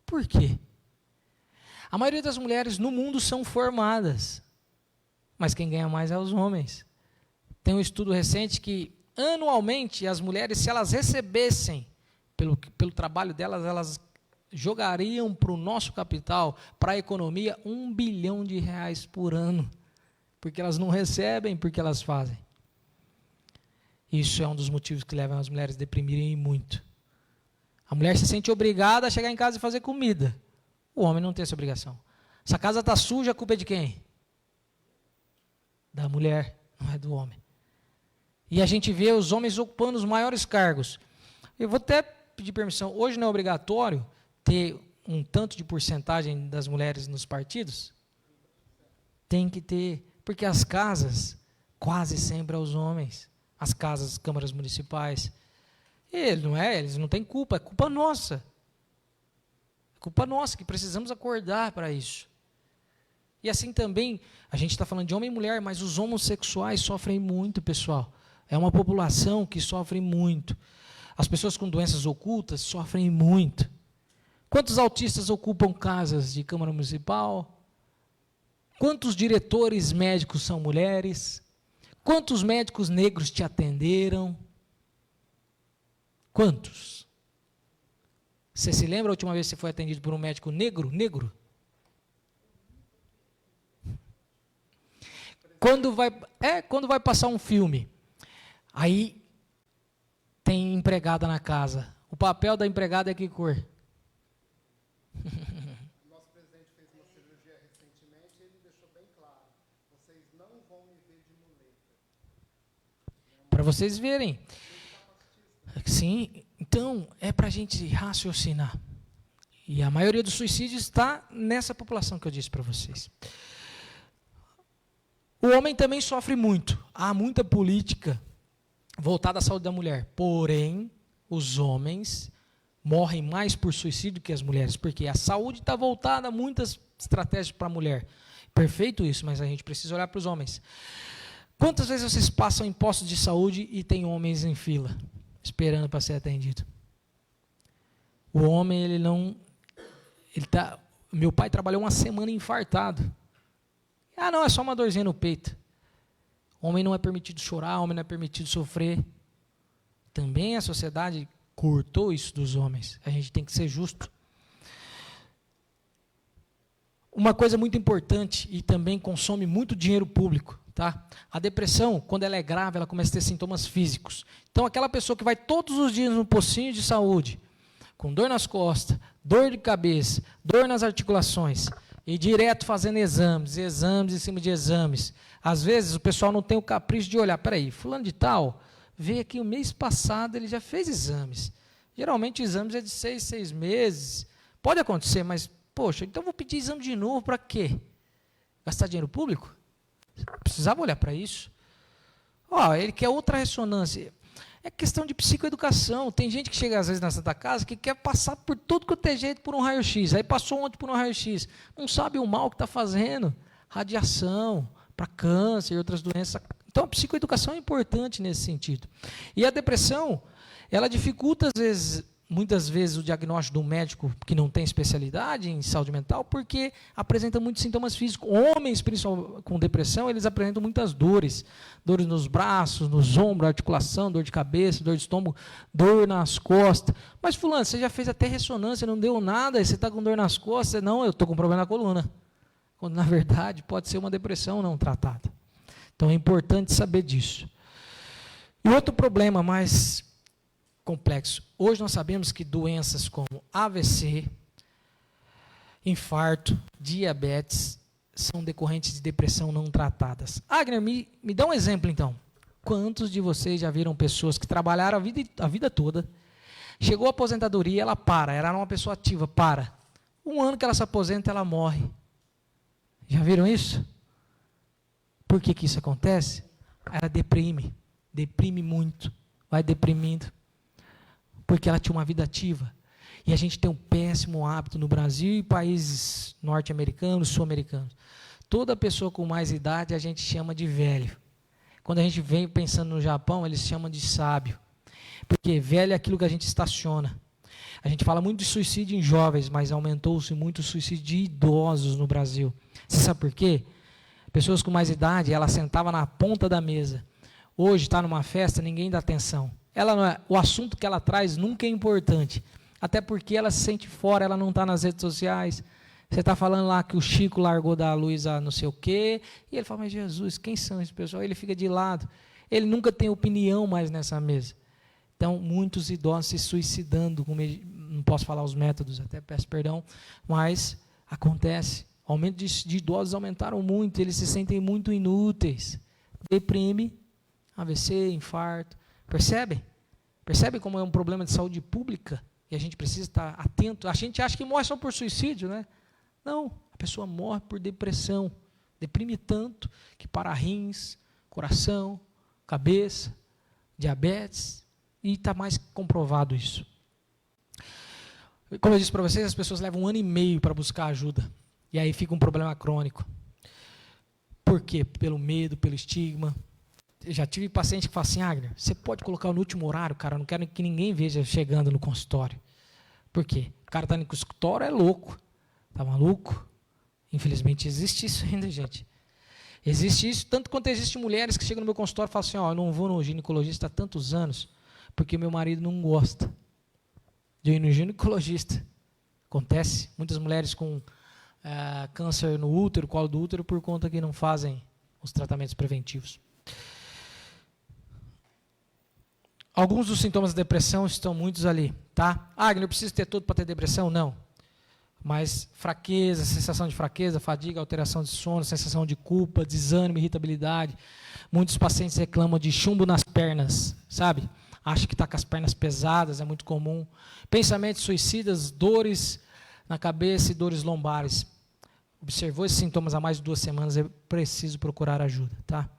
Por quê? A maioria das mulheres no mundo são formadas. Mas quem ganha mais é os homens. Tem um estudo recente que, anualmente, as mulheres, se elas recebessem, pelo trabalho delas, elas jogariam para o nosso capital, para a economia, R$1 bilhão por ano. Porque elas não recebem, porque elas fazem. Isso é um dos motivos que levam as mulheres a deprimirem muito. A mulher se sente obrigada a chegar em casa e fazer comida. O homem não tem essa obrigação. Se a casa está suja, a culpa é de quem? Da mulher, não é do homem. E a gente vê os homens ocupando os maiores cargos. Eu vou até pedir permissão. Hoje não é obrigatório ter um tanto de porcentagem das mulheres nos partidos? Tem que ter, porque as casas, quase sempre é os homens. As casas, as câmaras municipais. Eles não têm culpa, é culpa nossa. É culpa nossa, que precisamos acordar para isso. E assim também, a gente está falando de homem e mulher, mas os homossexuais sofrem muito, pessoal. É uma população que sofre muito. As pessoas com doenças ocultas sofrem muito. Quantos autistas ocupam casas de Câmara Municipal? Quantos diretores médicos são mulheres? Quantos médicos negros te atenderam? Quantos? Você se lembra a última vez que você foi atendido por um médico negro? Negro? Quando vai passar um filme, aí tem empregada na casa. O papel da empregada é que cor? Nosso presidente fez uma cirurgia recentemente e ele deixou bem claro, vocês não vão me ver de muleta. Para vocês verem. Sim, então é para a gente raciocinar. E a maioria dos suicídios está nessa população que eu disse para vocês. O homem também sofre muito. Há muita política voltada à saúde da mulher. Porém, os homens morrem mais por suicídio que as mulheres, porque a saúde está voltada a muitas estratégias para a mulher. Perfeito isso, mas a gente precisa olhar para os homens. Quantas vezes vocês passam em postos de saúde e tem homens em fila, esperando para ser atendido? O homem, meu pai trabalhou uma semana infartado. Não, é só uma dorzinha no peito. Homem não é permitido chorar, homem não é permitido sofrer. Também a sociedade cortou isso dos homens. A gente tem que ser justo. Uma coisa muito importante e também consome muito dinheiro público, tá? A depressão, quando ela é grave, ela começa a ter sintomas físicos. Então, aquela pessoa que vai todos os dias no postinho de saúde, com dor nas costas, dor de cabeça, dor nas articulações, e direto fazendo exames em cima de exames. Às vezes o pessoal não tem o capricho de olhar, peraí, fulano de tal, veio aqui o mês passado, ele já fez exames. Geralmente exames é de 6 meses. Pode acontecer, mas, poxa, então vou pedir exame de novo para quê? Gastar dinheiro público? Precisava olhar para isso. Ele quer outra ressonância. É questão de psicoeducação. Tem gente que chega às vezes na Santa Casa que quer passar por tudo que eu tenho jeito por um raio-x. Aí passou ontem por um raio-x. Não sabe o mal que está fazendo. Radiação, para câncer e outras doenças. Então a psicoeducação é importante nesse sentido. E a depressão, ela dificulta às vezes muitas vezes o diagnóstico de um médico que não tem especialidade em saúde mental, porque apresenta muitos sintomas físicos. Homens, principalmente com depressão, eles apresentam muitas dores. Dores nos braços, nos ombros, articulação, dor de cabeça, dor de estômago, dor nas costas. Mas fulano, você já fez até ressonância, não deu nada, você está com dor nas costas. Não, eu estou com problema na coluna. Quando, na verdade, pode ser uma depressão não tratada. Então, é importante saber disso. E outro problema mais complexo. Hoje nós sabemos que doenças como AVC, infarto, diabetes, são decorrentes de depressão não tratadas. Agner, me dá um exemplo, então. Quantos de vocês já viram pessoas que trabalharam a vida toda, chegou a aposentadoria, ela era uma pessoa ativa, para. Um ano que ela se aposenta, ela morre. Já viram isso? Por que isso acontece? Ela deprime muito, vai deprimindo, porque ela tinha uma vida ativa. E a gente tem um péssimo hábito no Brasil e países norte-americanos, sul-americanos. Toda pessoa com mais idade a gente chama de velho. Quando a gente vem pensando no Japão, eles chamam de sábio. Porque velho é aquilo que a gente estaciona. A gente fala muito de suicídio em jovens, mas aumentou-se muito o suicídio de idosos no Brasil. Você sabe por quê? Pessoas com mais idade, ela sentava na ponta da mesa. Hoje está numa festa, ninguém dá atenção. O assunto que ela traz nunca é importante. Até porque ela se sente fora, ela não está nas redes sociais. Você está falando lá que o Chico largou da Luísa não sei o quê. E ele fala, mas Jesus, quem são esses pessoal? Ele fica de lado. Ele nunca tem opinião mais nessa mesa. Então, muitos idosos se suicidando. Não posso falar os métodos, até peço perdão. Mas acontece. O aumento de idosos aumentaram muito. Eles se sentem muito inúteis. Deprime, AVC, infarto. Percebem? Percebem como é um problema de saúde pública? E a gente precisa estar atento. A gente acha que morre só por suicídio, né? Não, a pessoa morre por depressão. Deprime tanto que para rins, coração, cabeça, diabetes, e está mais comprovado isso. Como eu disse para vocês, as pessoas levam 1 ano e meio para buscar ajuda. E aí fica um problema crônico. Por quê? Pelo medo, pelo estigma. Eu já tive paciente que fala assim, Agner, você pode colocar no último horário, cara, eu não quero que ninguém veja chegando no consultório. Por quê? O cara está no consultório, é louco. Está maluco? Infelizmente existe isso ainda, gente. Existe isso, tanto quanto existe mulheres que chegam no meu consultório e falam assim, eu não vou no ginecologista há tantos anos, porque meu marido não gosta de ir no ginecologista. Acontece, muitas mulheres com câncer no útero, colo do útero, por conta que não fazem os tratamentos preventivos. Alguns dos sintomas da depressão estão muitos ali, tá? Agner, eu preciso ter tudo para ter depressão? Não. Mas fraqueza, sensação de fraqueza, fadiga, alteração de sono, sensação de culpa, desânimo, irritabilidade. Muitos pacientes reclamam de chumbo nas pernas, sabe? Acha que está com as pernas pesadas, é muito comum. Pensamentos suicidas, dores na cabeça e dores lombares. Observou esses sintomas há mais de 2 semanas, é preciso procurar ajuda, tá?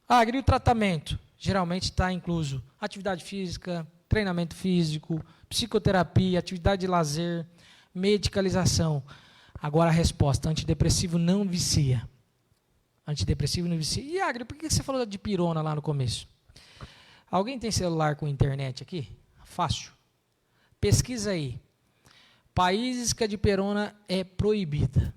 Agner, e o tratamento? Geralmente está incluso atividade física, treinamento físico, psicoterapia, atividade de lazer, medicalização. Agora a resposta, antidepressivo não vicia. Antidepressivo não vicia. E Agner, por que você falou de pirona lá no começo? Alguém tem celular com internet aqui? Fácil. Pesquisa aí. Países que a dipirona é proibida.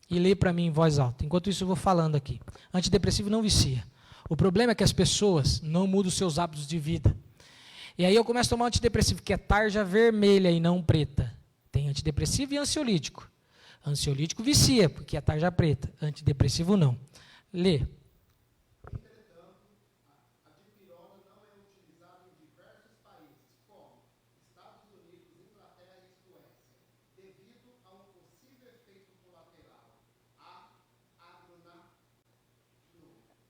E lê para mim em voz alta. Enquanto isso eu vou falando aqui. Antidepressivo não vicia. O problema é que as pessoas não mudam os seus hábitos de vida. E aí eu começo a tomar um antidepressivo, que é tarja vermelha e não preta. Tem antidepressivo e ansiolítico. Ansiolítico vicia, porque é tarja preta. Antidepressivo não. Lê. Entretanto, a dipirona não é utilizada em diversos países, como Estados Unidos, Inglaterra e Suécia, devido a um possível efeito colateral.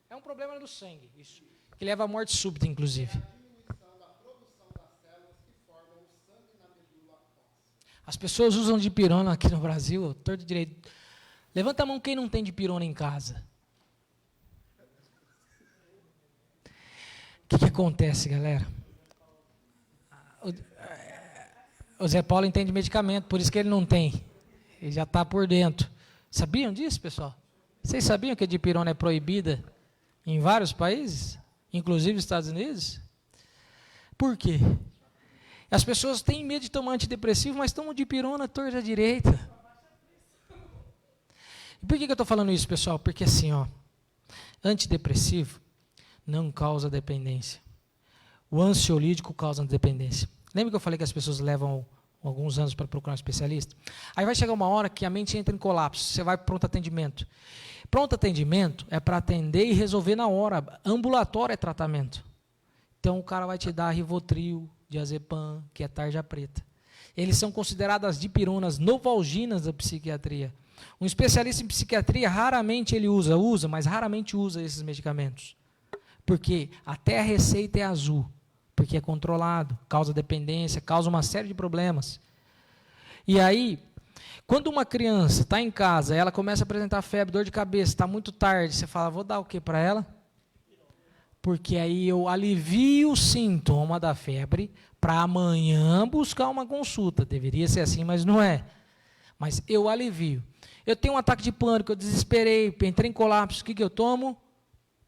É um problema do sangue, isso. Que leva à morte súbita, inclusive. As pessoas usam dipirona aqui no Brasil, torto direito. Levanta a mão quem não tem dipirona em casa. O que acontece, galera? O Zé Paulo entende medicamento, por isso que ele não tem. Ele já está por dentro. Sabiam disso, pessoal? Vocês sabiam que a dipirona é proibida em vários países, inclusive Estados Unidos? Por quê? As pessoas têm medo de tomar antidepressivo, mas tomam dipirona torta à direita. E por que eu estou falando isso, pessoal? Porque assim, ó, antidepressivo não causa dependência. O ansiolítico causa dependência. Lembra que eu falei que as pessoas levam alguns anos para procurar um especialista? Aí vai chegar uma hora que a mente entra em colapso, você vai para pronto atendimento. Pronto atendimento é para atender e resolver na hora. Ambulatório é tratamento. Então o cara vai te dar Rivotril, diazepam, que é tarja preta. Eles são considerados as dipironas novalginas da psiquiatria. Um especialista em psiquiatria raramente ele usa, mas raramente usa esses medicamentos. Porque até a receita é azul, porque é controlado, causa dependência, causa uma série de problemas. E aí, quando uma criança está em casa, ela começa a apresentar febre, dor de cabeça, está muito tarde, você fala, vou dar o que para ela? Porque aí eu alivio o sintoma da febre para amanhã buscar uma consulta. Deveria ser assim, mas não é. Mas eu alivio. Eu tenho um ataque de pânico, eu desesperei, entrei em colapso, o que eu tomo?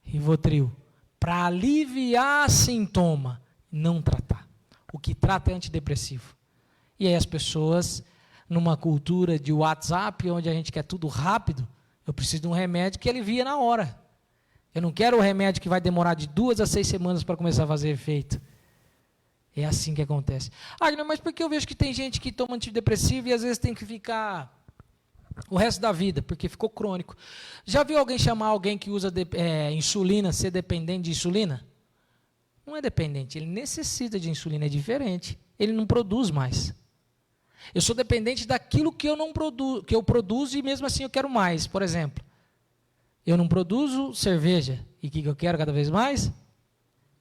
Rivotril. Para aliviar sintoma, não tratar. O que trata é antidepressivo. E aí as pessoas, numa cultura de WhatsApp, onde a gente quer tudo rápido, eu preciso de um remédio que alivia na hora. Eu não quero o remédio que vai demorar de 2 a 6 semanas para começar a fazer efeito. É assim que acontece. Mas por que eu vejo que tem gente que toma antidepressivo e às vezes tem que ficar o resto da vida, porque ficou crônico? Já viu alguém chamar alguém que usa insulina, ser dependente de insulina? Não é dependente, ele necessita de insulina, é diferente. Ele não produz mais. Eu sou dependente daquilo que eu não produzo, que eu produzo e mesmo assim eu quero mais. Por exemplo, eu não produzo cerveja, e o que eu quero cada vez mais?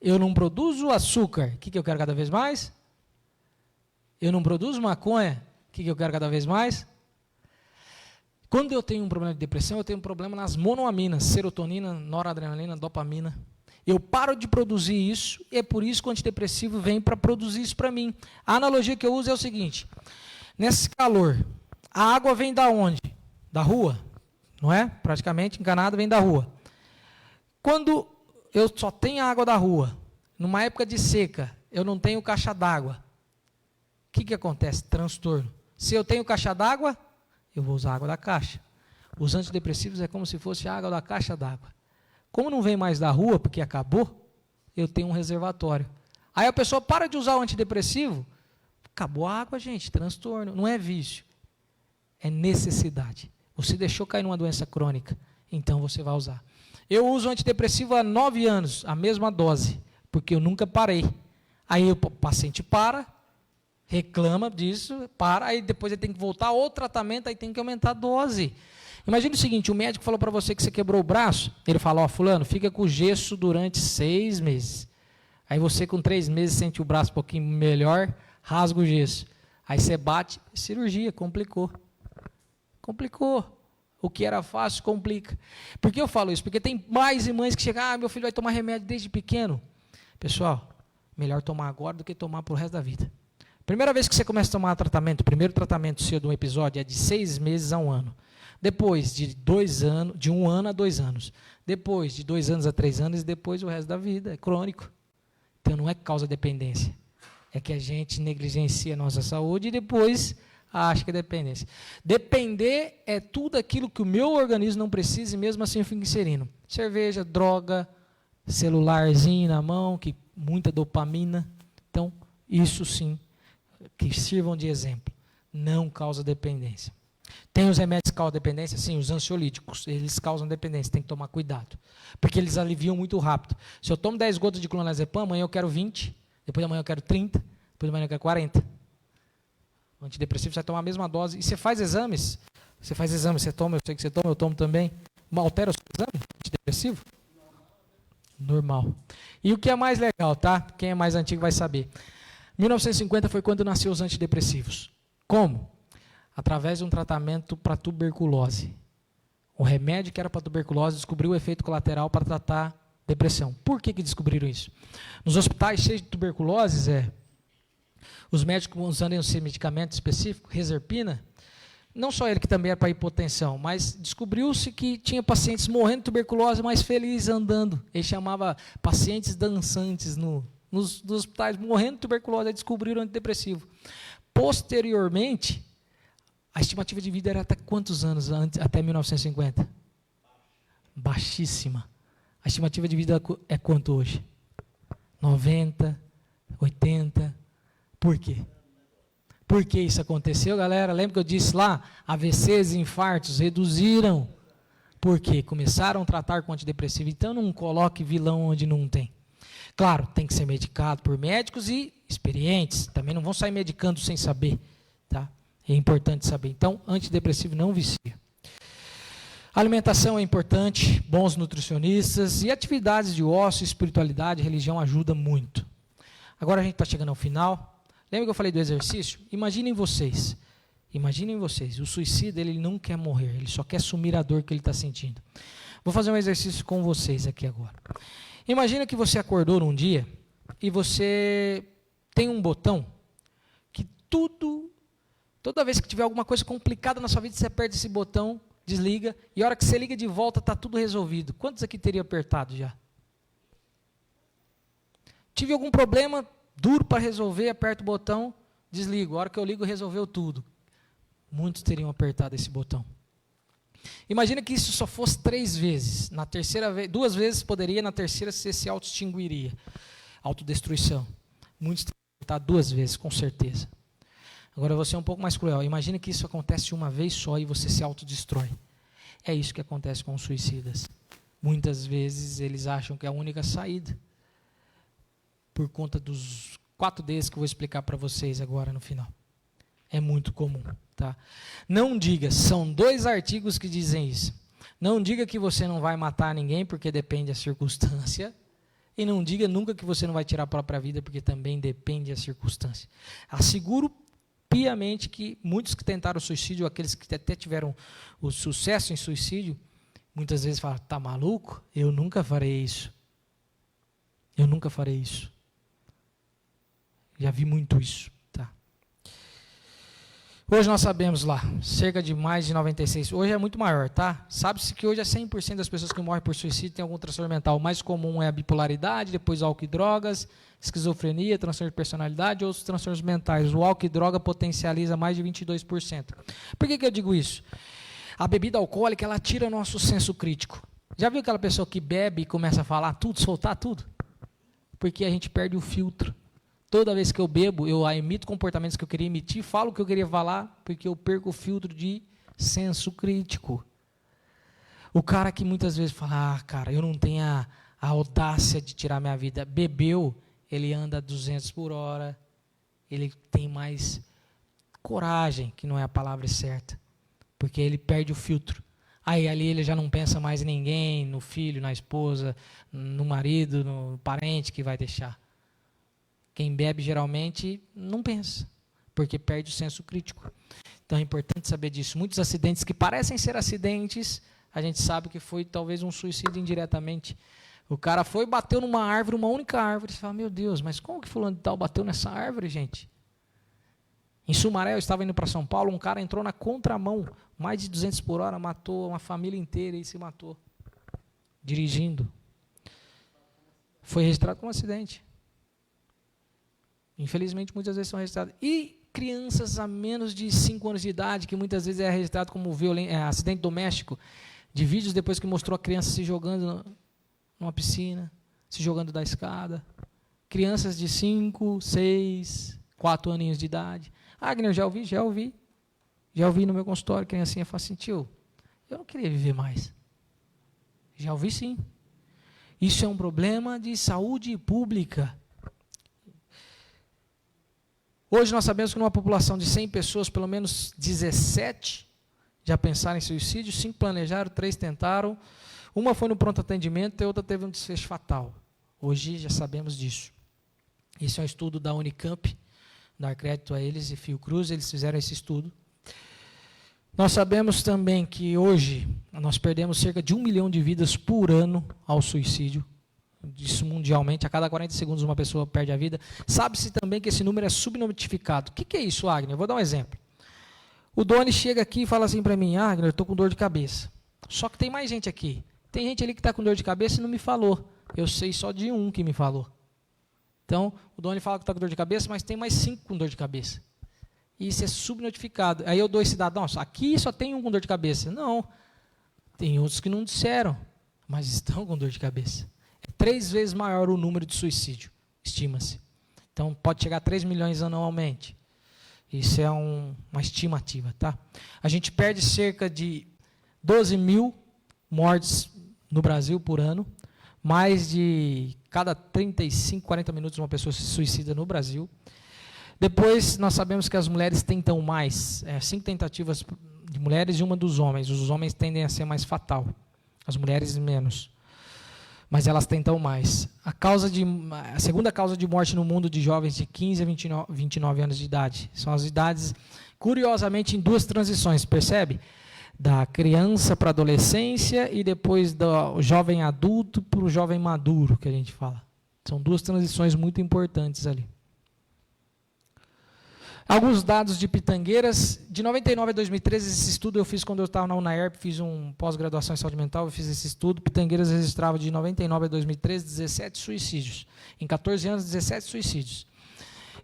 Eu não produzo açúcar, o que eu quero cada vez mais? Eu não produzo maconha, o que eu quero cada vez mais? Quando eu tenho um problema de depressão, eu tenho um problema nas monoaminas, serotonina, noradrenalina, dopamina. Eu paro de produzir isso, e é por isso que o antidepressivo vem para produzir isso para mim. A analogia que eu uso é o seguinte, nesse calor, a água vem da onde? Da rua, não é? Praticamente encanada vem da rua. Quando eu só tenho a água da rua, numa época de seca, eu não tenho caixa d'água, o que acontece? Transtorno. Se eu tenho caixa d'água, eu vou usar a água da caixa. Os antidepressivos é como se fosse a água da caixa d'água. Como não vem mais da rua, porque acabou, eu tenho um reservatório. Aí a pessoa para de usar o antidepressivo, acabou a água, gente, transtorno. Não é vício, é necessidade. Você deixou cair numa doença crônica, então você vai usar. Eu uso antidepressivo há 9 anos, a mesma dose, porque eu nunca parei. Aí o paciente para, reclama disso, para, aí depois ele tem que voltar ao tratamento, aí tem que aumentar a dose. Imagina o seguinte, o médico falou para você que você quebrou o braço, ele falou, fulano, fica com gesso durante 6 meses. Aí você com 3 meses sente o braço um pouquinho melhor, rasga o gesso. Aí você bate, cirurgia, complicou. Complicou. O que era fácil, complica. Por que eu falo isso? Porque tem pais e mães que chegam, meu filho vai tomar remédio desde pequeno. Pessoal, melhor tomar agora do que tomar para o resto da vida. Primeira vez que você começa a tomar tratamento, o primeiro tratamento seu de um episódio é de 6 meses a 1 ano. Depois de 2 anos, de 1 ano a 2 anos. Depois de 2 anos a 3 anos e depois o resto da vida. É crônico. Então não é causa dependência. É que a gente negligencia a nossa saúde e depois acha que é dependência. Depender é tudo aquilo que o meu organismo não precisa e mesmo assim eu fico inserindo. Cerveja, droga, celularzinho na mão, que muita dopamina. Então, isso sim, que sirvam de exemplo. Não causa dependência. Tem os remédios que causam dependência? Sim, os ansiolíticos, eles causam dependência, tem que tomar cuidado. Porque eles aliviam muito rápido. Se eu tomo 10 gotas de clonazepam, amanhã eu quero 20, depois de amanhã eu quero 30, depois de amanhã eu quero 40. O antidepressivo você vai tomar a mesma dose. E você faz exames, você toma, eu sei que você toma, eu tomo também. Altera o seu exame antidepressivo? Normal. E o que é mais legal, tá? Quem é mais antigo vai saber. 1950 foi quando nasceu os antidepressivos. Como? Através de um tratamento para tuberculose. O remédio que era para tuberculose descobriu o efeito colateral para tratar depressão. Por que descobriram isso? Nos hospitais cheios de tuberculose, os médicos usando esse medicamento específico, Reserpina, não só ele que também era para hipotensão, mas descobriu-se que tinha pacientes morrendo de tuberculose, mas felizes andando. Ele chamava pacientes dançantes no nos hospitais, morrendo de tuberculose, aí descobriram o antidepressivo. Posteriormente, a estimativa de vida era até quantos anos até 1950? Baixíssima. A estimativa de vida é quanto hoje? 90, 80. Por quê? Por que isso aconteceu, galera? Lembra que eu disse lá? AVCs e infartos reduziram. Por quê? Começaram a tratar com antidepressivo. Então, não coloque vilão onde não tem. Claro, tem que ser medicado por médicos e experientes. Também não vão sair medicando sem saber. Tá? É importante saber. Então, antidepressivo não vicia. Alimentação é importante, bons nutricionistas e atividades de ócio, espiritualidade, religião ajuda muito. Agora a gente está chegando ao final. Lembra que eu falei do exercício? Imaginem vocês, o suicida ele não quer morrer, ele só quer sumir a dor que ele está sentindo. Vou fazer um exercício com vocês aqui agora. Imagina que você acordou num dia e você tem um botão que toda vez que tiver alguma coisa complicada na sua vida, você aperta esse botão, desliga, e a hora que você liga de volta, está tudo resolvido. Quantos aqui teriam apertado já? Tive algum problema duro para resolver, aperto o botão, desligo. A hora que eu ligo, resolveu tudo. Muitos teriam apertado esse botão. Imagina que isso só fosse 3 vezes. Na terceira vez, 2 vezes poderia, na terceira você se auto-extinguiria. Autodestruição. Muitos teriam apertado 2 vezes, com certeza. Agora eu vou ser um pouco mais cruel. Imagina que isso acontece uma vez só e você se autodestrói. É isso que acontece com os suicidas. Muitas vezes eles acham que é a única saída. Por conta dos 4 Ds que eu vou explicar para vocês agora no final. É muito comum. Tá? Não diga, são 2 artigos que dizem isso. Não diga que você não vai matar ninguém, porque depende da circunstância. E não diga nunca que você não vai tirar a própria vida, porque também depende da circunstância. Asseguro piamente que muitos que tentaram suicídio, aqueles que até tiveram o sucesso em suicídio, muitas vezes falam, tá maluco? Eu nunca farei isso. Eu nunca farei isso. Já vi muito isso. Tá. Hoje nós sabemos lá, cerca de mais de 96, hoje é muito maior, tá? Sabe-se que hoje é 100% das pessoas que morrem por suicídio têm algum transtorno mental. O mais comum é a bipolaridade, depois álcool e drogas, esquizofrenia, transtorno de personalidade e outros transtornos mentais. O álcool e droga potencializa mais de 22%. Por que eu digo isso? A bebida alcoólica, ela tira nosso senso crítico. Já viu aquela pessoa que bebe e começa a falar tudo, soltar tudo? Porque a gente perde o filtro. Toda vez que eu bebo, eu emito comportamentos que eu queria emitir, falo o que eu queria falar, porque eu perco o filtro de senso crítico. O cara que muitas vezes fala, cara, eu não tenho a audácia de tirar minha vida. Bebeu, ele anda a 200 por hora, ele tem mais coragem, que não é a palavra certa, porque ele perde o filtro. Aí ali ele já não pensa mais em ninguém, no filho, na esposa, no marido, no parente que vai deixar. Quem bebe geralmente não pensa, porque perde o senso crítico. Então é importante saber disso. Muitos acidentes que parecem ser acidentes, a gente sabe que foi talvez um suicídio indiretamente. O cara foi e bateu numa árvore, uma única árvore. Você fala, meu Deus, mas como que fulano de tal bateu nessa árvore, gente? Em Sumaré, eu estava indo para São Paulo, um cara entrou na contramão, mais de 200 por hora, matou uma família inteira e se matou, dirigindo. Foi registrado como acidente. Infelizmente, muitas vezes são registrados. E crianças a menos de 5 anos de idade, que muitas vezes é registrado como acidente doméstico, de vídeos depois que mostrou a criança se jogando numa piscina, se jogando da escada. Crianças de 5, 6, 4 aninhos de idade. Agner, já ouvi. Já ouvi no meu consultório, criancinha fala assim, tio, eu não queria viver mais. Já ouvi sim. Isso é um problema de saúde pública. Hoje nós sabemos que numa população de 100 pessoas, pelo menos 17 já pensaram em suicídio, 5 planejaram, 3 tentaram, uma foi no pronto atendimento e a outra teve um desfecho fatal. Hoje já sabemos disso. Esse é um estudo da Unicamp, dar crédito a eles e Fiocruz, eles fizeram esse estudo. Nós sabemos também que hoje nós perdemos cerca de 1 milhão de vidas por ano ao suicídio. Isso mundialmente, a cada 40 segundos uma pessoa perde a vida. Sabe-se também que esse número é subnotificado. O que é isso, Agner? Eu vou dar um exemplo. O Doni chega aqui e fala assim para mim, Agner, eu estou com dor de cabeça. Só que tem mais gente aqui. Tem gente ali que está com dor de cabeça e não me falou. Eu sei só de um que me falou. Então, o Doni fala que está com dor de cabeça, mas tem mais 5 com dor de cabeça. E isso é subnotificado. Aí eu dou esse dado, nossa, aqui só tem um com dor de cabeça. Não, tem outros que não disseram, mas estão com dor de cabeça. É 3 vezes maior o número de suicídio, estima-se. Então, pode chegar a 3 milhões anualmente. Isso é uma estimativa, tá? A gente perde cerca de 12 mil mortes no Brasil por ano. Mais de cada 35, 40 minutos uma pessoa se suicida no Brasil. Depois, nós sabemos que as mulheres tentam mais. 5 tentativas de mulheres e uma dos homens. Os homens tendem a ser mais fatal. As mulheres menos. Mas elas tentam mais. A segunda causa de morte no mundo de jovens de 15 a 29 anos de idade. São as idades, curiosamente, em 2 transições, percebe? Da criança para a adolescência e depois do jovem adulto para o jovem maduro, que a gente fala. São 2 transições muito importantes ali. Alguns dados de Pitangueiras, de 99 a 2013, esse estudo eu fiz quando eu estava na UNAERP, fiz um pós-graduação em saúde mental, eu fiz esse estudo. Pitangueiras registrava de 99 a 2013 17 suicídios. Em 14 anos, 17 suicídios.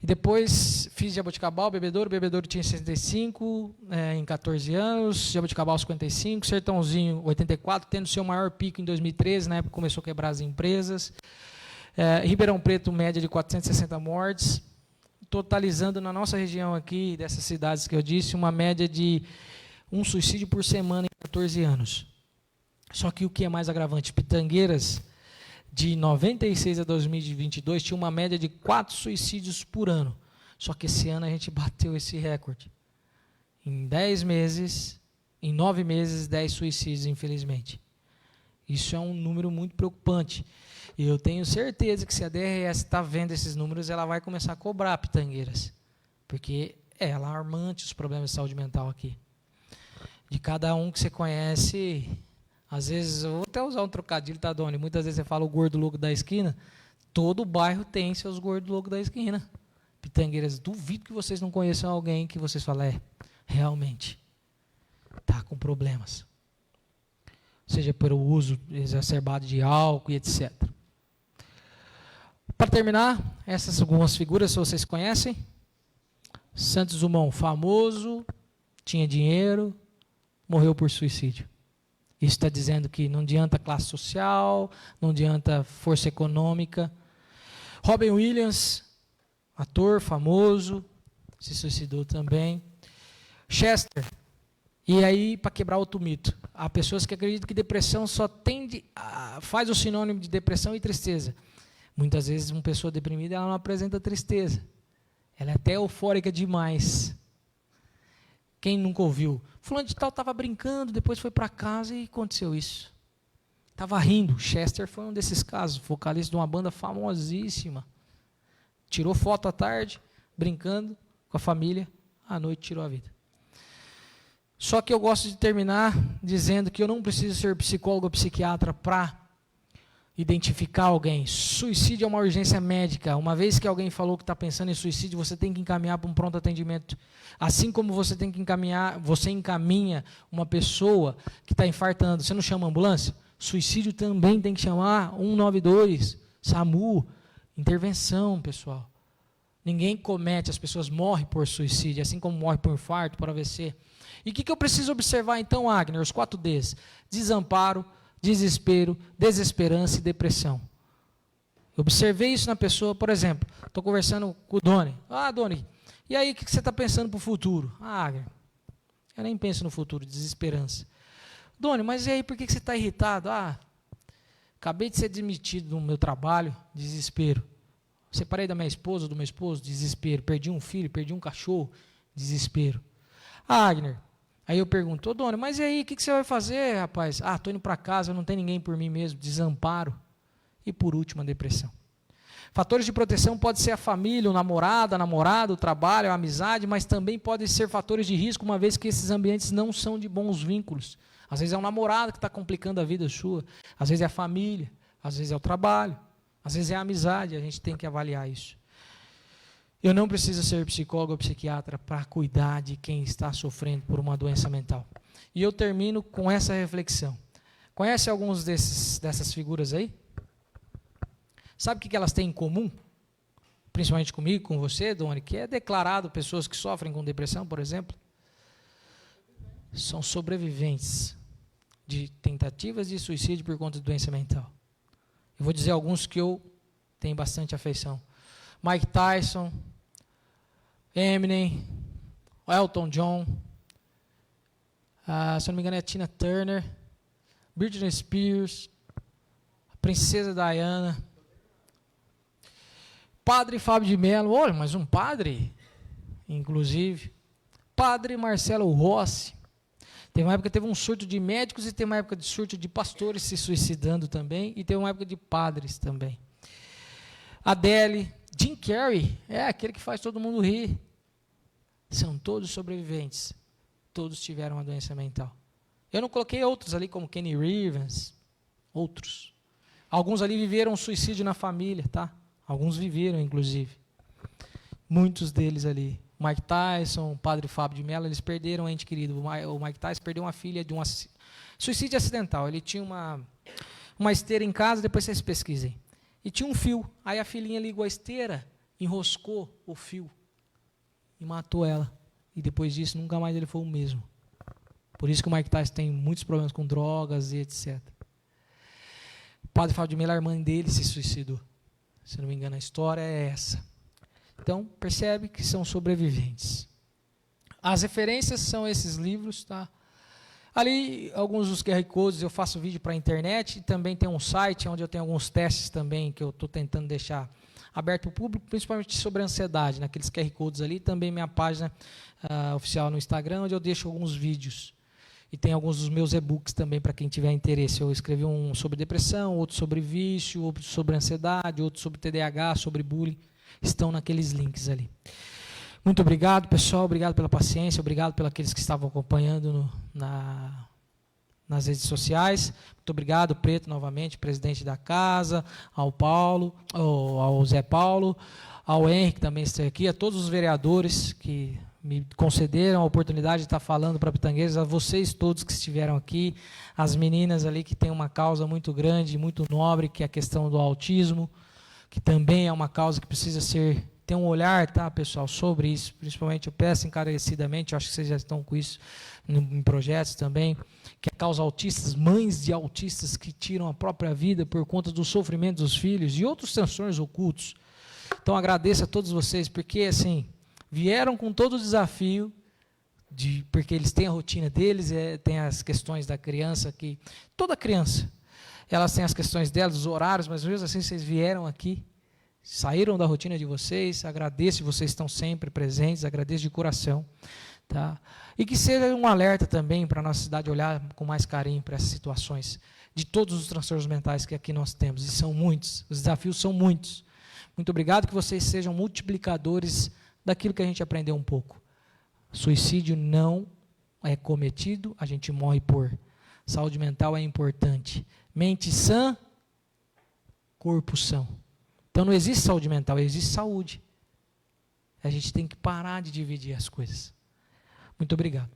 E depois fiz Jaboticabal, Bebedouro tinha 65 em 14 anos, Jaboticabal 55, Sertãozinho 84, tendo seu maior pico em 2013, na época começou a quebrar as empresas. Ribeirão Preto, média de 460 mortes. Totalizando na nossa região aqui, dessas cidades que eu disse, uma média de 1 suicídio por semana em 14 anos. Só que o que é mais agravante, Pitangueiras, de 96 a 2022, tinha uma média de 4 suicídios por ano. Só que esse ano a gente bateu esse recorde. Em 10 meses, em 9 meses, 10 suicídios, infelizmente. Isso é um número muito preocupante. E eu tenho certeza que se a DRS está vendo esses números, ela vai começar a cobrar Pitangueiras. Porque é alarmante os problemas de saúde mental aqui. De cada um que você conhece, às vezes, eu vou até usar um trocadilho, tá, Doni? Muitas vezes você fala o gordo louco da esquina, todo bairro tem seus gordos loucos da esquina. Pitangueiras, duvido que vocês não conheçam alguém que vocês falam, realmente, está com problemas. Seja pelo uso exacerbado de álcool e etc. Para terminar, essas algumas figuras, se vocês conhecem. Santos Dumont, famoso, tinha dinheiro, morreu por suicídio. Isso está dizendo que não adianta classe social, não adianta força econômica. Robin Williams, ator famoso, se suicidou também. Chester, e aí, para quebrar outro mito, há pessoas que acreditam que depressão só faz o sinônimo de depressão e tristeza. Muitas vezes uma pessoa deprimida ela não apresenta tristeza. Ela é até eufórica demais. Quem nunca ouviu? Fulano de tal estava brincando, depois foi para casa e aconteceu isso. Estava rindo. Chester foi um desses casos, vocalista de uma banda famosíssima. Tirou foto à tarde, brincando com a família, à noite tirou a vida. Só que eu gosto de terminar dizendo que eu não preciso ser psicólogo ou psiquiatra para identificar alguém. Suicídio é uma urgência médica. Uma vez que alguém falou que está pensando em suicídio, você tem que encaminhar para um pronto atendimento. Assim como você tem que encaminhar, você encaminha uma pessoa que está infartando. Você não chama ambulância? Suicídio também tem que chamar 192, SAMU, intervenção, pessoal. Ninguém comete, as pessoas morrem por suicídio, assim como morrem por infarto, por AVC. E o que eu preciso observar então, Agner? Os 4 Ds. Desamparo, desespero, desesperança e depressão. Eu observei isso na pessoa, por exemplo, estou conversando com o Doni. Doni, e aí o que você está pensando para o futuro? Agner, eu nem penso no futuro, desesperança. Doni, mas e aí por que você está irritado? Acabei de ser demitido do meu trabalho, desespero. Separei da minha esposa, do meu esposo, desespero. Perdi um filho, perdi um cachorro, desespero. Agner, aí eu pergunto, Doni, mas e aí, o que você vai fazer, rapaz? Estou indo para casa, não tem ninguém por mim mesmo, desamparo. E por último, a depressão. Fatores de proteção pode ser a família, o namorado, o trabalho, a amizade, mas também podem ser fatores de risco, uma vez que esses ambientes não são de bons vínculos. Às vezes é o namorado que está complicando a vida sua, às vezes é a família, às vezes é o trabalho, às vezes é a amizade, a gente tem que avaliar isso. Eu não preciso ser psicólogo ou psiquiatra para cuidar de quem está sofrendo por uma doença mental. E eu termino com essa reflexão. Conhece alguns dessas figuras aí? Sabe o que elas têm em comum? principalmente comigo, com você, Doni, que é declarado pessoas que sofrem com depressão, por exemplo, são sobreviventes de tentativas de suicídio por conta de doença mental. Eu vou dizer alguns que eu tenho bastante afeição. Mike Tyson, Eminem, Elton John, se eu não me engano é Tina Turner, Britney Spears, a Princesa Diana, Padre Fábio de Mello, olha, mas um padre, inclusive, Padre Marcelo Rossi. Teve uma época que teve um surto de médicos e teve uma época de surto de pastores se suicidando também, e teve uma época de padres também. Adele, Jim Carrey, é aquele que faz todo mundo rir. São todos sobreviventes. Todos tiveram uma doença mental. Eu não coloquei outros ali, como Kenny Rivers, outros. Alguns ali viveram um suicídio na família, tá? Alguns viveram, inclusive. Muitos deles ali. Mike Tyson, o Padre Fábio de Mello, eles perderam um ente querido. O Mike Tyson perdeu uma filha de um suicídio acidental. Ele tinha uma esteira em casa, depois vocês pesquisem. E tinha um fio. Aí a filhinha ligou a esteira, enroscou o fio e matou ela. E depois disso, nunca mais ele foi o mesmo. Por isso que o Mike Tyson tem muitos problemas com drogas e etc. O Padre Fábio de Mello, a irmã dele, se suicidou. Se não me engano, a história é essa. Então, percebe que são sobreviventes. As referências são esses livros, tá? Ali, alguns dos QR Codes, eu faço vídeo para a internet, e também tem um site onde eu tenho alguns testes também, que eu estou tentando deixar aberto para o público, principalmente sobre ansiedade, naqueles QR Codes ali, também minha página oficial no Instagram, onde eu deixo alguns vídeos. E tem alguns dos meus e-books também, para quem tiver interesse. Eu escrevi um sobre depressão, outro sobre vício, outro sobre ansiedade, outro sobre TDAH, sobre bullying. Estão naqueles links ali. Muito obrigado, pessoal. Obrigado pela paciência. Obrigado pelos aqueles que estavam acompanhando nas redes sociais. Muito obrigado, Preto, novamente, presidente da casa, ao Paulo, ao Zé Paulo, ao Henrique, que também está aqui, a todos os vereadores que me concederam a oportunidade de estar falando para Pitangueiras, a vocês todos que estiveram aqui, as meninas ali que têm uma causa muito grande, muito nobre, que é a questão do autismo, que também é uma causa que precisa ter um olhar, tá, pessoal, sobre isso. Principalmente eu peço encarecidamente, eu acho que vocês já estão com isso em projetos também, que é a causa autistas, mães de autistas que tiram a própria vida por conta do sofrimento dos filhos e outros transtornos ocultos. Então agradeço a todos vocês, porque assim, vieram com todo o desafio, porque eles têm a rotina deles, tem as questões da criança, que toda criança, elas têm as questões delas, os horários, mas mesmo assim vocês vieram aqui, saíram da rotina de vocês, agradeço, vocês estão sempre presentes, agradeço de coração. Tá? E que seja um alerta também para a nossa cidade olhar com mais carinho para essas situações, de todos os transtornos mentais que aqui nós temos, e são muitos, os desafios são muitos. Muito obrigado, que vocês sejam multiplicadores daquilo que a gente aprendeu um pouco. Suicídio não é cometido, a gente morre por. Saúde mental é importante. Mente sã, corpo são. Então não existe saúde mental, existe saúde. A gente tem que parar de dividir as coisas. Muito obrigado.